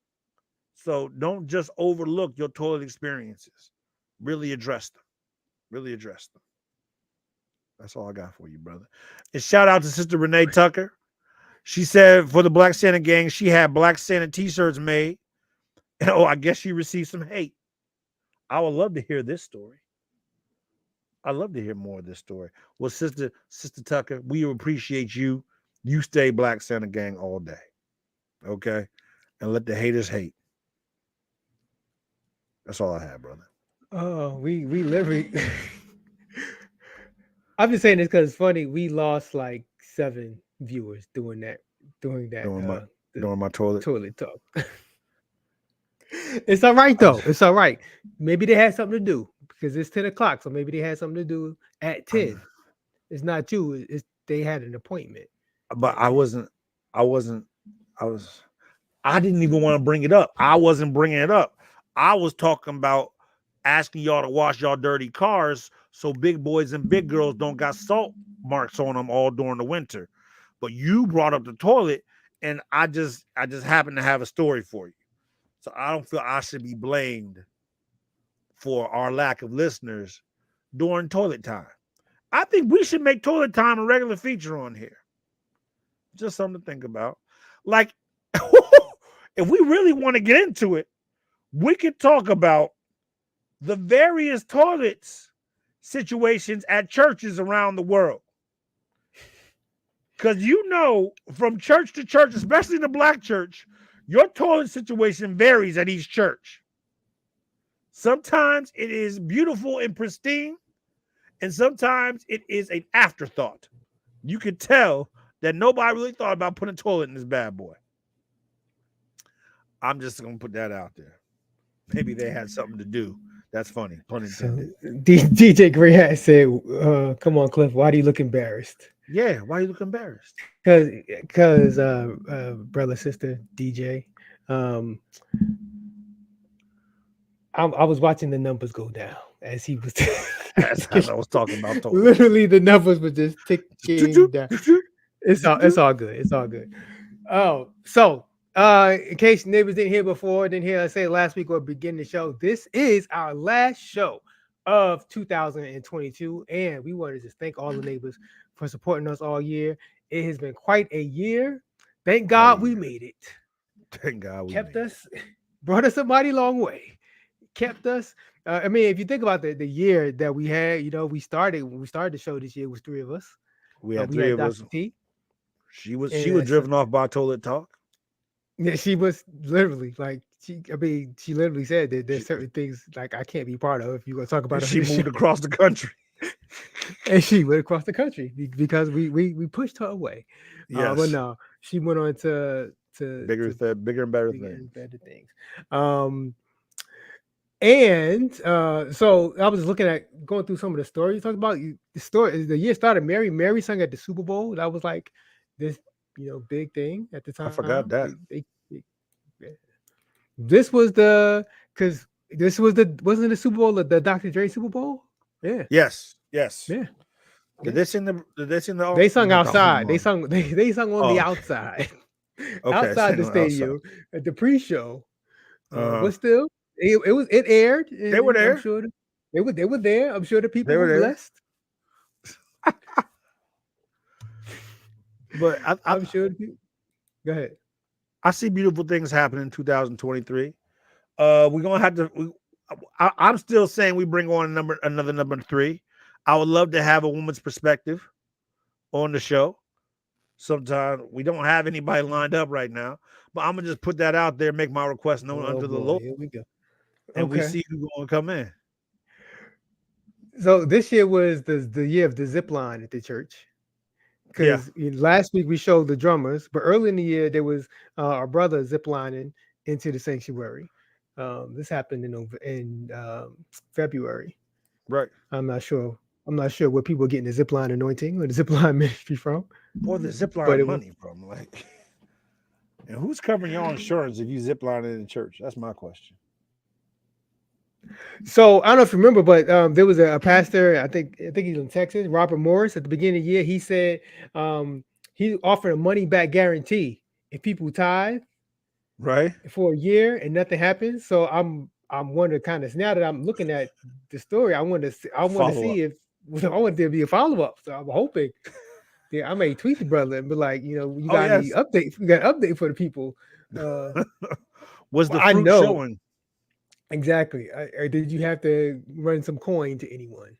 So don't just overlook your toilet experiences. Really address them. That's all I got for you, brother. And shout out to Sister Renee Tucker. She said for the Black Santa gang, she had Black Santa t-shirts made. And I guess she received some hate. I would love to hear this story. I'd love to hear more of this story. Well, Sister Tucker, we appreciate you. You stay Black Santa gang all day. Okay? And let the haters hate. That's all I have, brother. Oh, we literally I've been saying this because it's funny. We lost like 7 viewers during that during my toilet talk. It's all right though. It's all right. Maybe they had something to do because it's 10 o'clock. So maybe they had something to do at 10. It's not you. They had an appointment. But I didn't even want to bring it up. I wasn't bringing it up. I was talking about asking y'all to wash y'all dirty cars so big boys and big girls don't got salt marks on them all during the winter. But you brought up the toilet, and I just happened to have a story for you. So I don't feel I should be blamed for our lack of listeners during toilet time. I think we should make toilet time a regular feature on here. Just something to think about. Like, if we really want to get into it, we could talk about the various toilets situations at churches around the world. Because from church to church, especially the black church, your toilet situation varies at each church. Sometimes it is beautiful and pristine, and sometimes it is an afterthought. You could tell that nobody really thought about putting a toilet in this bad boy. I'm just going to put that out there. Maybe they had something to do. That's funny. Pun intended. So, DJ Gray had said, come on, Cliff, why do you look embarrassed? Yeah, why do you look embarrassed? Because brother, sister, DJ, I was watching the numbers go down as he was. As I was talking about. Literally, the numbers were just ticking down. It's all good. It's all good. Oh, so in case neighbors didn't hear us say last week or beginning the show, this is our last show of 2022, and we want to just thank all the neighbors for supporting us all year. It has been quite a year. Thank God we made it. Thank God we kept us, brought us a mighty long way. Kept us. I mean, if you think about the year that we had, when we started the show this year, it was 3 of us. We had 3 of us. Dr. T. She was driven off by toilet talk. Yeah, she was literally like she literally said that there's certain things like I can't be part of if you're gonna talk about it. She moved across the country. And she went across the country because we pushed her away. Yes. But no, she went on to bigger and better things. And so I was looking at going through some of the stories you talked about. The year started. Mary sung at the Super Bowl. That was like this, big thing at the time. I forgot that. Wasn't the Super Bowl the Dr. Dre Super Bowl? Yeah. Yes. Yeah. Did they sing the? They sung outside. They sung on the outside, outside the stadium at the pre-show. But still, it aired. They were there. I'm sure they were there. I'm sure the people were blessed. But I'm sure the people. Go ahead. I see beautiful things happen in 2023. We're gonna have to. I'm still saying we bring on another number 3. I would love to have a woman's perspective on the show. Sometime we don't have anybody lined up right now, but I'm gonna just put that out there, make my request known unto the Lord. Here we go. And we see who's gonna come in. So this year was the year of the zip line at the church. Because last week we showed the drummers, but early in the year there was our brother ziplining into the sanctuary. This happened in February. Right. I'm not sure where people are getting the zipline anointing or the zipline ministry from, or the zipline money from. Like, and who's covering your insurance if you zipline in the church? That's my question. So I don't know if you remember, but there was a pastor, I think he's in Texas, Robert Morris. At the beginning of the year, he said he offered a money back guarantee if people tithe, right, for a year and nothing happens. So I'm wondering, kind of now that I'm looking at the story, I want to see if I want there to be a follow up. So I'm hoping. Yeah, I may tweet the brother and be like, you got any update? We got an update for the people. Was the fruit showing? Exactly. Or did you have to run some coin to anyone?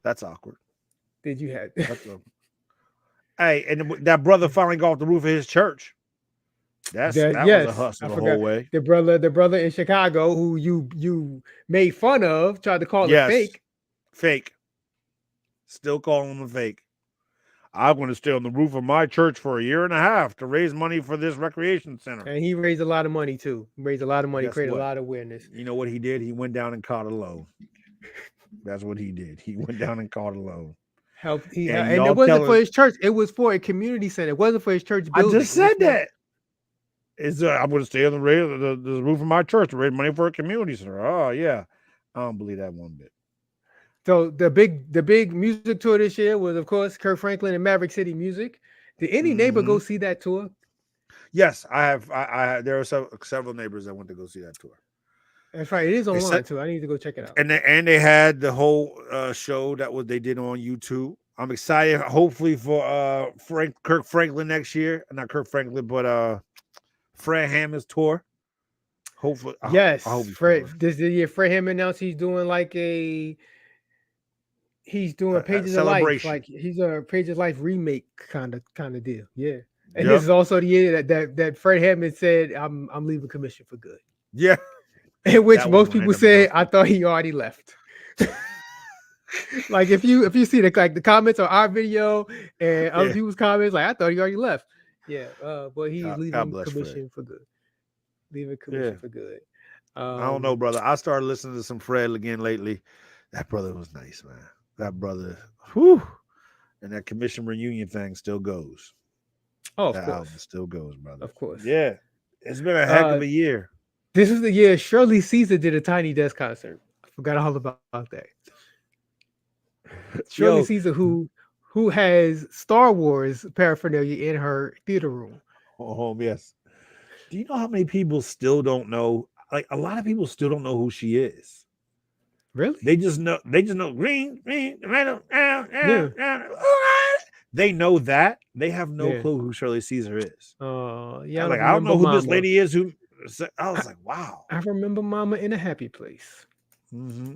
That's awkward. Did you have? Hey, and that brother finally got off the roof of his church. That was a hustle the whole way. The brother in Chicago who you made fun of, tried to call it fake. Fake. Still calling him a fake. I'm going to stay on the roof of my church for 1.5 years to raise money for this recreation center. And he raised a lot of money too. He raised a lot of money, created a lot of awareness. You know what he did? He went down and caught a loan. That's what he did. He went down and caught a loan. And it wasn't for his church. It was for a community center. It wasn't for his church building. I just said that. I'm going to stay on the roof of my church to raise money for a community center. Oh yeah, I don't believe that one bit. So the big music tour this year was, of course, Kirk Franklin and Maverick City Music. Did any neighbor go see that tour? Yes, I have. I there were several neighbors that went to go see that tour. That's right. It is They online said- too. I need to go check it out. and they had the whole show they did on YouTube. I'm excited, hopefully for Kirk Franklin next year. Not Kirk Franklin, but Fred Hammond's tour. Hopefully, Yes, I hope he's Fred. touring. This is the year Fred Hammond announced he's doing he's doing Pages of Life, celebration. like he's a Pages of Life remake kind of deal. Yeah, and Yep. this is also the year that Fred Hammond said I'm leaving commission for good. Yeah, In which That was most a people random said I announcement. thought he already left. Like if you see the comments on our video and other Yeah. people's comments, like I thought he already left. Yeah, but he's God leaving bless commission for good. Leaving commission for good. I don't know, brother. I started listening to some Fred again lately. That brother was nice, man. That brother, whew. And that commission reunion thing still goes. Oh, of That course. album still goes, brother. Of course. Yeah. It's been a heck of a year. This is the year Shirley Caesar did a Tiny Desk concert. I forgot all about that. Shirley Yo. Caesar, who has Star Wars paraphernalia in her theater room. Oh, yes. Do you know how many people still don't know? Like a lot of people still don't know who she is. Really? They just know green, tomato. Yeah. They know that. They have no Yeah. clue who Shirley Caesar is. Yeah. I don't know who Mama. this lady is. I was like, wow. I remember Mama in a Happy Place. Mm-hmm.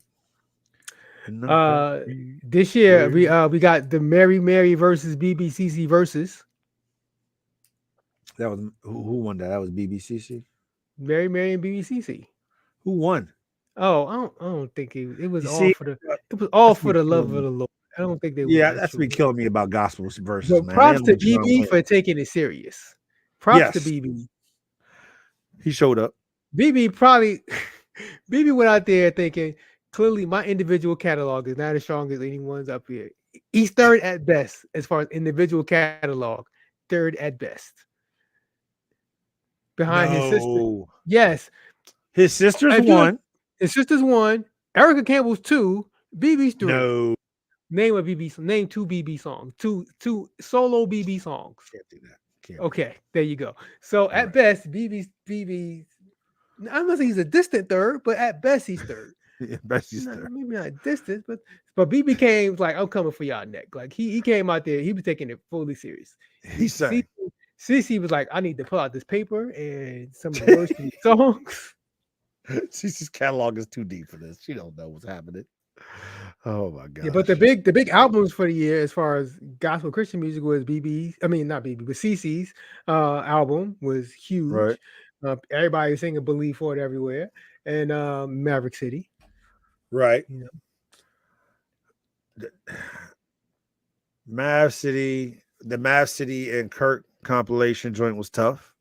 This year we got the Mary Mary versus BBCC versus. That was who won that? That was BBCC. Mary Mary and BBCC. Who won? Oh, I don't think it was You all see, for the. It was all that's for the me love killing of me. the Lord. I don't think they. Yeah, were that's actually. been killing me about gospel verses, But man. props They to don't be trying BB play. for taking it serious. Props to Yes. BB. He showed up. BB probably BB went out there thinking clearly my individual catalog is not as strong as anyone's up here. He's third at best as far as individual catalog. Third at best. Behind his sister. No. Yes. His sister's If you look- one. His sister's one. Erica Campbell's two. BB's three. No. Name two BB songs. Two solo BB songs. Can't do that. Can't. Okay, there you go. So at Right. best, BB. I'm not saying he's a distant third, but at best he's third. Yeah, Betsy's third. Maybe not distant, but BB came like I'm coming for y'all neck. Like he came out there, he was taking it fully serious. He sang. Cece was like, I need to pull out this paper and some of the words to these songs. Cece's catalog is too deep for this. She don't know what's happening. Oh my god. Yeah, but the big albums for the year as far as gospel Christian music was not BB, but Cece's album was huge. Right. Everybody was singing Believe for It everywhere. And Maverick City. Right. You know. Mav City, the Mav City and Kirk compilation joint was tough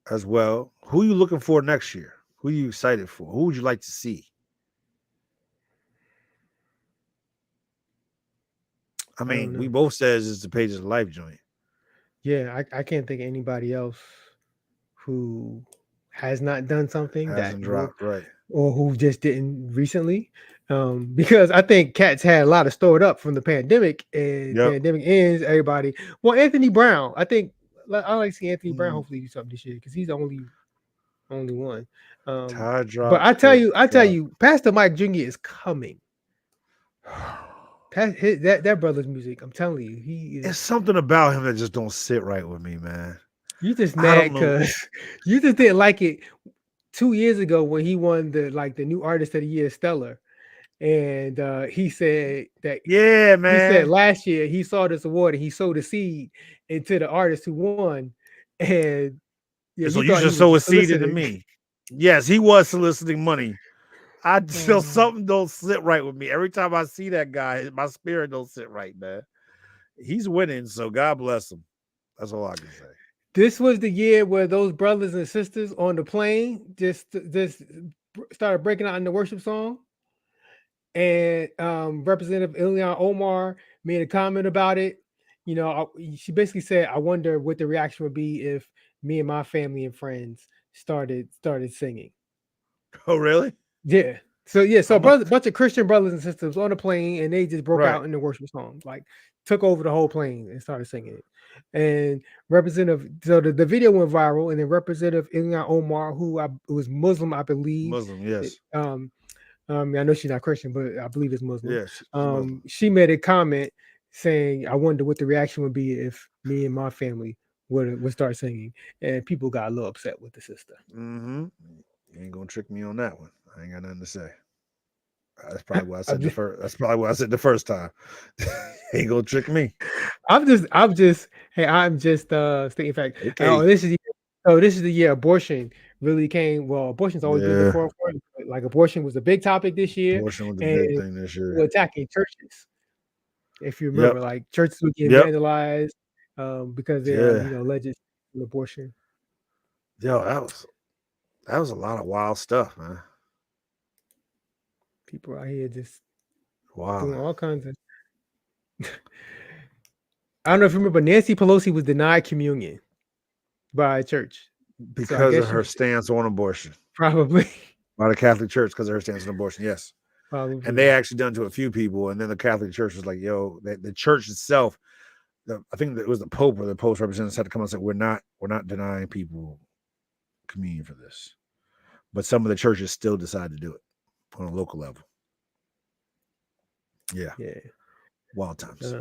as well. Who are you looking for next year? Who are you excited for? Who would you like to see? I mean, we both says it's the Pages of Life joint. Yeah, I can't think of anybody else who has not done something Hasn't dropped, right? Or who just didn't recently. Because I think Cats had a lot of stored up from the pandemic, and pandemic ends. Everybody, well, Anthony Brown. I think I like to see Anthony Brown hopefully do something this year because he's the only one. But I tell you, Pastor Mike Jr. is coming. That brother's music, I'm telling you, he is. There's something about him that just don't sit right with me, man. You just mad because you just didn't like it 2 years ago when he won the new artist of the year, Stellar, and he said that man. He said last year he saw this award and he sowed a seed into the artist who won, and so you should sow a seed into me. Yes, he was soliciting money. I feel something don't sit right with me. Every time I see that guy, my spirit don't sit right, man. He's winning, so God bless him. That's all I can say. This was the year where those brothers and sisters on the plane just started breaking out in the worship song. And Representative Ilhan Omar made a comment about it. You know, she basically said, I wonder what the reaction would be if me and my family and friends started singing. Oh, really? Yeah. So a bunch of Christian brothers and sisters on a plane, and they just broke out in the worship song. Like took over the whole plane and started singing it. And Representative, so the video went viral, and then Representative Ilhan Omar, who was Muslim, I believe. Muslim, yes. I know she's not Christian, but I believe it's Muslim. Yes. She's Muslim. She made a comment saying, "I wonder what the reaction would be if me and my family would start singing," and people got a little upset with the sister. Mm-hmm. You ain't gonna trick me on that one. I ain't got nothing to say. That's probably what I said the first. That's probably what I said the first time. Ain't gonna trick me. I'm just stating fact. Okay. Oh, this is the year abortion really came. Well, abortion's always been the forefront. Like abortion was a big topic this year. Abortion was the big thing this year. Attacking churches. If you remember, like churches would get vandalized because they're alleged abortion. Yo, that was a lot of wild stuff, man. People out here just doing all kinds of. I don't know if you remember, Nancy Pelosi was denied communion by a church because of her stance on abortion. Probably by the Catholic Church because of her stance on abortion. Yes, probably. And they actually done to a few people, and then the Catholic Church was like, "Yo," the church itself. I think it was the Pope or the Pope's representatives had to come and say, "We're not denying people communion for this," but some of the churches still decide to do it on a local level. Yeah. Wild times.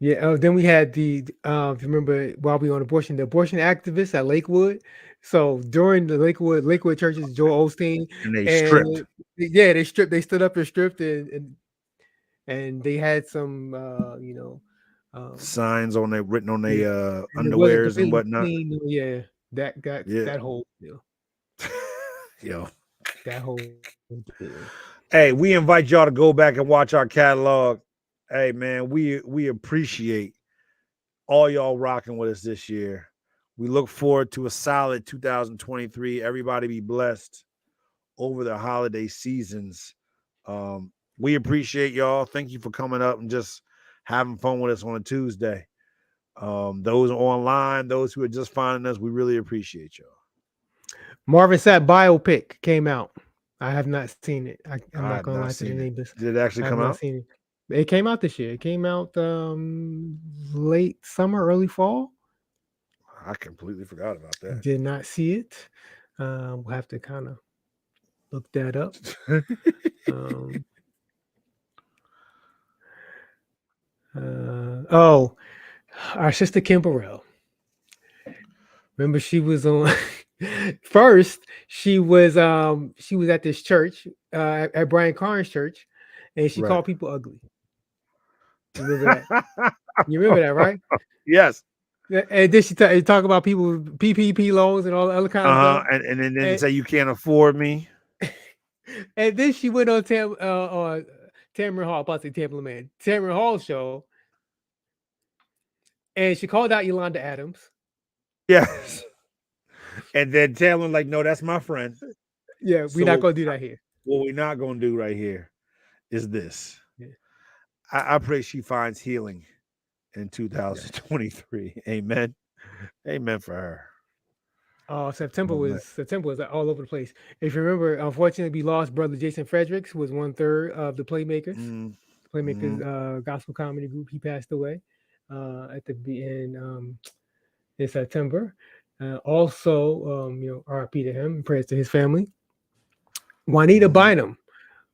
Then we had if you remember, while we were on abortion, the abortion activists at Lakewood. So during the Lakewood churches, Joel Osteen, and they stripped. They stripped. They stood up and stripped, and they had some, signs on their written on their underwears and whatnot. Clean, that whole deal. Yo, that whole deal. Hey, we invite y'all to go back and watch our catalog. Hey, man, we appreciate all y'all rocking with us this year. We look forward to a solid 2023. Everybody be blessed over the holiday seasons. We appreciate y'all. Thank you for coming up and just having fun with us on a Tuesday. Those online, those who are just finding us, we really appreciate y'all. Marvin Sapp biopic came out. I have not seen it. I'm not going to lie to the neighbors. Did it actually come out? Seen it. It came out this year. It came out late summer, early fall. I completely forgot about that. Did not see it. We'll have to kind of look that up. Our sister Kim Burrell. Remember, she was on. First, she was at this church at Brian Carnes Church, and she called people ugly. You remember that? You remember that, right? Yes. And then she talk about people with PPP loans and all the other kind of stuff. And then say you can't afford me. And then she went on Tamron Hall, possibly Tamron Hall's show, and she called out Yolanda Adams. Yes. And then Tamron like, no, that's my friend. Yeah, we're not gonna do that here. What we're not gonna do right here is this. Yeah. I pray she finds healing in 2023. Amen. Amen for her. September was all over the place. If you remember, unfortunately, we lost brother Jason Fredericks, who was 1/3 of the Playmakers. Gospel comedy group. He passed away at the end in September. RIP to him. Prayers to his family. Juanita Bynum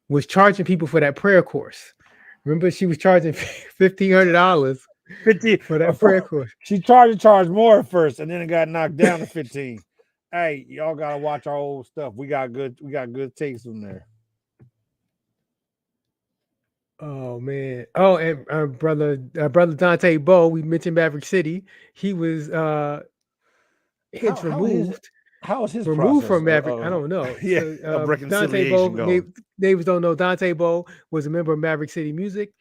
was charging people for that prayer course. Remember, she was charging $1,500 for that prayer course. She tried to charge more at first, and then it got knocked down to 15. Hey, y'all gotta watch our old stuff. We got good takes from there. Oh man! Oh, and brother Dante Bowe. We mentioned Maverick City. He was removed. How was his removed process? from Maverick? I don't know. Dante Bowe. Neighbors don't know. Dante Bowe was a member of Maverick City Music.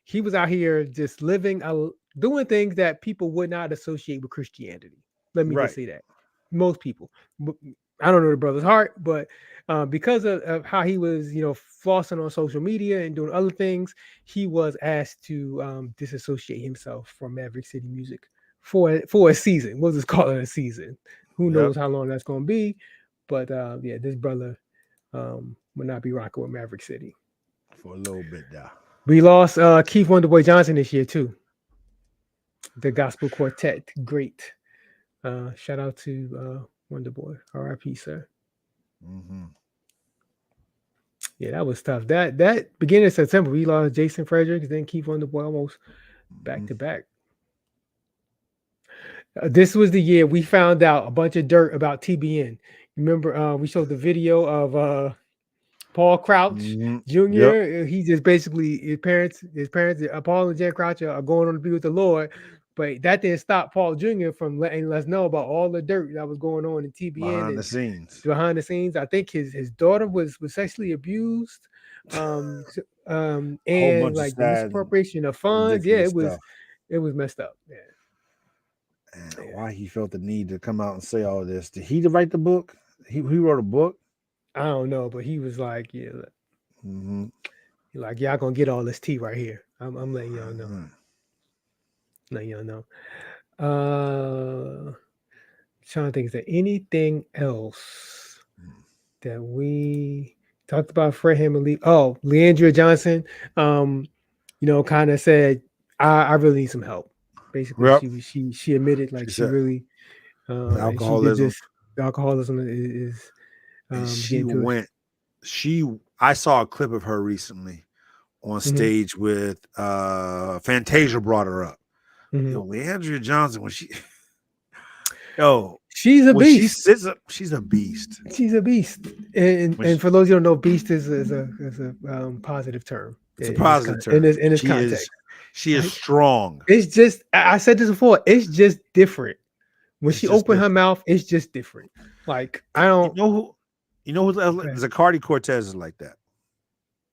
He was out here just doing things that people would not associate with Christianity. Let me just say that. Most people. I don't know the brother's heart, but because of how he was, flossing on social media and doing other things, he was asked to disassociate himself from Maverick City Music for a season. We'll just call it a season. Who knows how long that's going to be? But this brother will not be rocking with Maverick City for a little bit now. We lost Keith Wonderboy Johnson this year too. The gospel quartet, great. Shout out to Wonderboy, R.I.P. sir. Mm-hmm. Yeah, that was tough. That beginning of September, we lost Jason Fredericks, then Keith Wonderboy almost back to back. This was the year we found out a bunch of dirt about TBN. Remember, we showed the video of Paul Crouch Jr. Yep. He just basically his parents, Paul and Jen Crouch are going on to be with the Lord, but that didn't stop Paul Jr. from letting us know about all the dirt that was going on in TBN behind the scenes. Behind the scenes, I think his daughter was sexually abused, and like the misappropriation of funds. Yeah, it was messed up. Yeah. And why he felt the need to come out and say all this? Did he write the book? He wrote a book. I don't know, but he was like, yeah, like y'all gonna get all this tea right here. I'm letting y'all know. Letting y'all know. Trying to think, is there anything else that we talked about? Fred Hammond, Leandria Johnson, kind of said, I really need some help. Basically, she admitted like she really alcoholism. Alcoholism is. I saw a clip of her recently on stage with Fantasia brought her up. Leandria Johnson, when she she's a beast. She's a beast. She's a beast. And for those who don't know, beast is a positive term. It's a positive term. In its context. She is strong. It's just, I said this before, it's just different. When she opened her mouth, it's just different. Like, I don't Zaccardi Cortez is like that.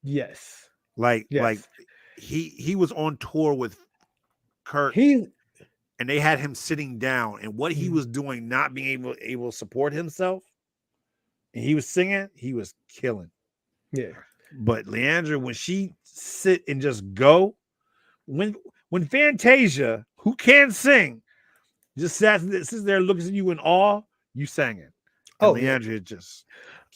Yes. Like he was on tour with Kurt and they had him sitting down, and what he was doing, not being able to support himself, and he was singing, he was killing. Yeah. But Leandra, when she sit and just go, when Fantasia, who can sing, just sits there looking at you in awe, you sang it. And Leandra just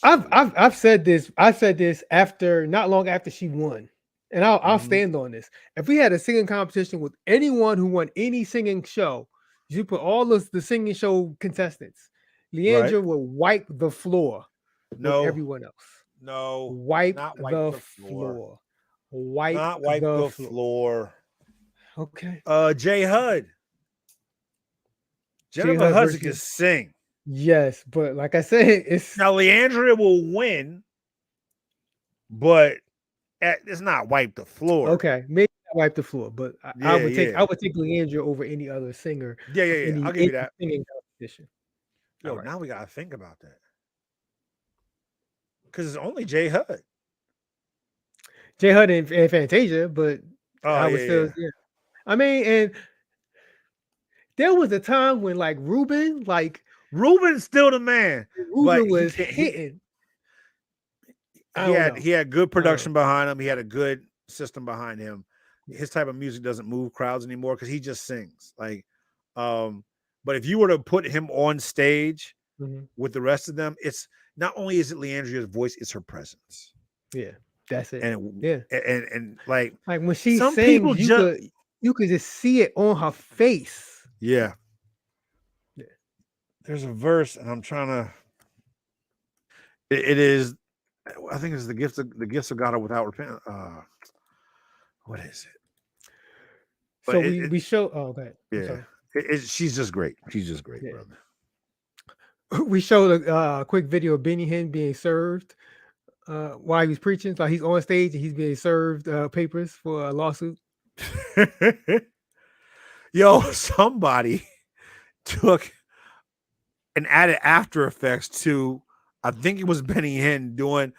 I've said this. I said this not long after she won. And I'll stand on this. If we had a singing competition with anyone who won any singing show, you put all the singing show contestants, Leandra will wipe the floor with everyone else. No. Wipe the floor. Not wipe the floor. Okay. Jay Hud. Jennifer Hudson can sing. Yes, but like I said, it's now Leandria will win, but it's not wipe the floor. Okay, maybe not wipe the floor, but I would take Leandria over any other singer. Yeah. I'll give you that. Singing competition. Now we gotta think about that because it's only Jay Hud. Jay Hud and Fantasia, but I was still. I mean, and there was a time when Ruben's still the man. Ruben was hitting. He had good production behind him. He had a good system behind him. His type of music doesn't move crowds anymore because he just sings. But if you were to put him on stage with the rest of them, it's not only is it Leandria's voice, it's her presence. Yeah, that's it. And like when she sings, you could just see it on her face. Yeah. There's a verse, and I'm trying to. It is, I think it's the gifts of God are without repentance. What is it? So we show. Oh, okay. Yeah, she's just great. She's just great, brother. We showed a quick video of Benny Hinn being served while he was preaching. Like he's on stage and he's being served papers for a lawsuit. Yo, somebody took and added After Effects to, I think it was Benny Hinn doing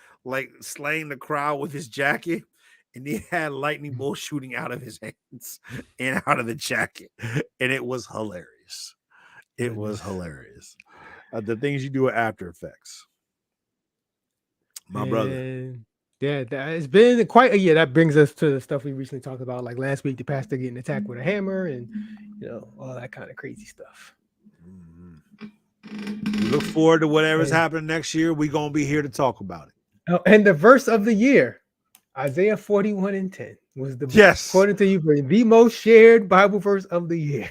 slaying the crowd with his jacket, and he had lightning bolts shooting out of his hands and out of the jacket, and it was hilarious. It was hilarious. The things you do with After Effects, my brother. Yeah, it's been quite a year. That brings us to the stuff we recently talked about, like last week, the pastor getting attacked with a hammer, and all that kind of crazy stuff. We look forward to whatever's happening next year. We're gonna be here to talk about it. Oh, and the verse of the year, Isaiah 41:10. was the Yes. according to YouVersion, the most shared Bible verse of the year.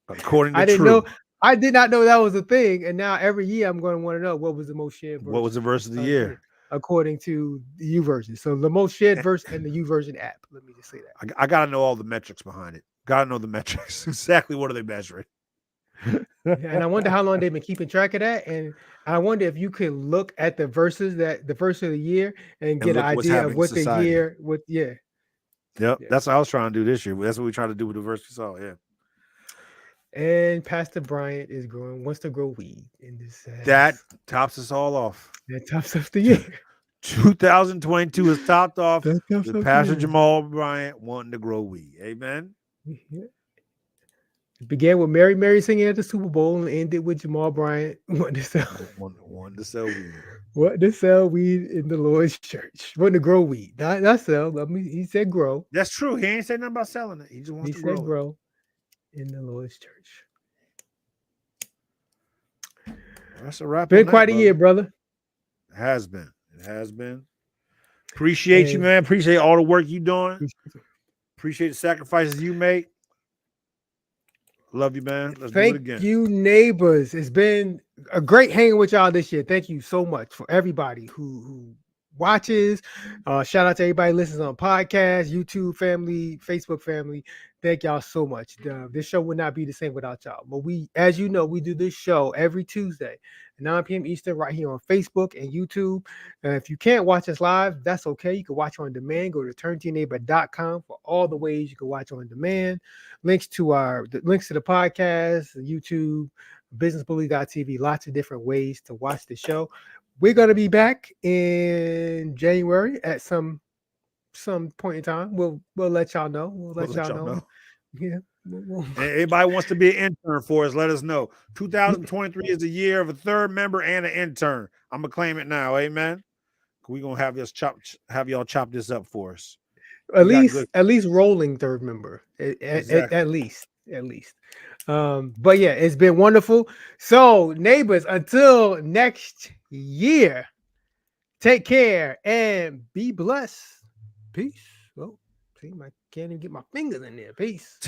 According to I didn't True. know. I did not know that was a thing, and now every year I'm going to want to know what was the most shared verse. What was the verse of the year? According to the YouVersion. So the most shared verse in the YouVersion app. Let me just say that. I got to know all the metrics behind it. Got to know the metrics. Exactly what are they measuring? And I wonder how long they've been keeping track of that. And I wonder if you could look at the verses that the first of the year and get an look what's idea happening of in what the society. year, what Yep. Yeah. That's what I was trying to do this year. That's what we tried to do with the verse we saw. Yeah. And Pastor Bryant wants to grow weed. And this That tops us all off. that tops off the year. 2022 is topped off That tops with off the Pastor year. Jamal Bryant wanting to grow weed. Amen. Yeah. It began with Mary singing at the Super Bowl and ended with Jamal Bryant wanting to sell weed. What to sell weed in the Lord's church. Wanting to grow weed. Not sell. I mean, he said grow. That's true. He ain't said nothing about selling it. He just wants to grow it. Grow in the Lord's church. That's a wrap. Been quite a year, brother. It has been. It has been. Appreciate you, man. Appreciate all the work you doing. Appreciate the sacrifices you make. Love you, man. Let's do it again. Thank you, neighbors. It's been a great hanging with y'all this year. Thank you so much for everybody who watches. Shout out to everybody who listens on podcast, YouTube family, Facebook family. Thank y'all so much. This show would not be the same without y'all. But we, as you know, we do this show every Tuesday at 9 p.m. Eastern right here on Facebook and YouTube. If you can't watch us live, that's okay. You can watch on demand. Go to turntoyourneighbor.com for all the ways you can watch on demand. Links to the podcast, YouTube, businessbully.tv, lots of different ways to watch the show. We're going to be back in January at some point in time. We'll let y'all know. We'll let y'all know. Yeah. Anybody wants to be an intern for us, let us know. 2023 is the year of a third member and an intern. I'm gonna claim it now. Amen. We're gonna have y'all chop this up for us. At least rolling third member. At least. But yeah, it's been wonderful. So neighbors, until next year, take care and be blessed. Peace. Oh, see, I can't even get my fingers in there. Peace.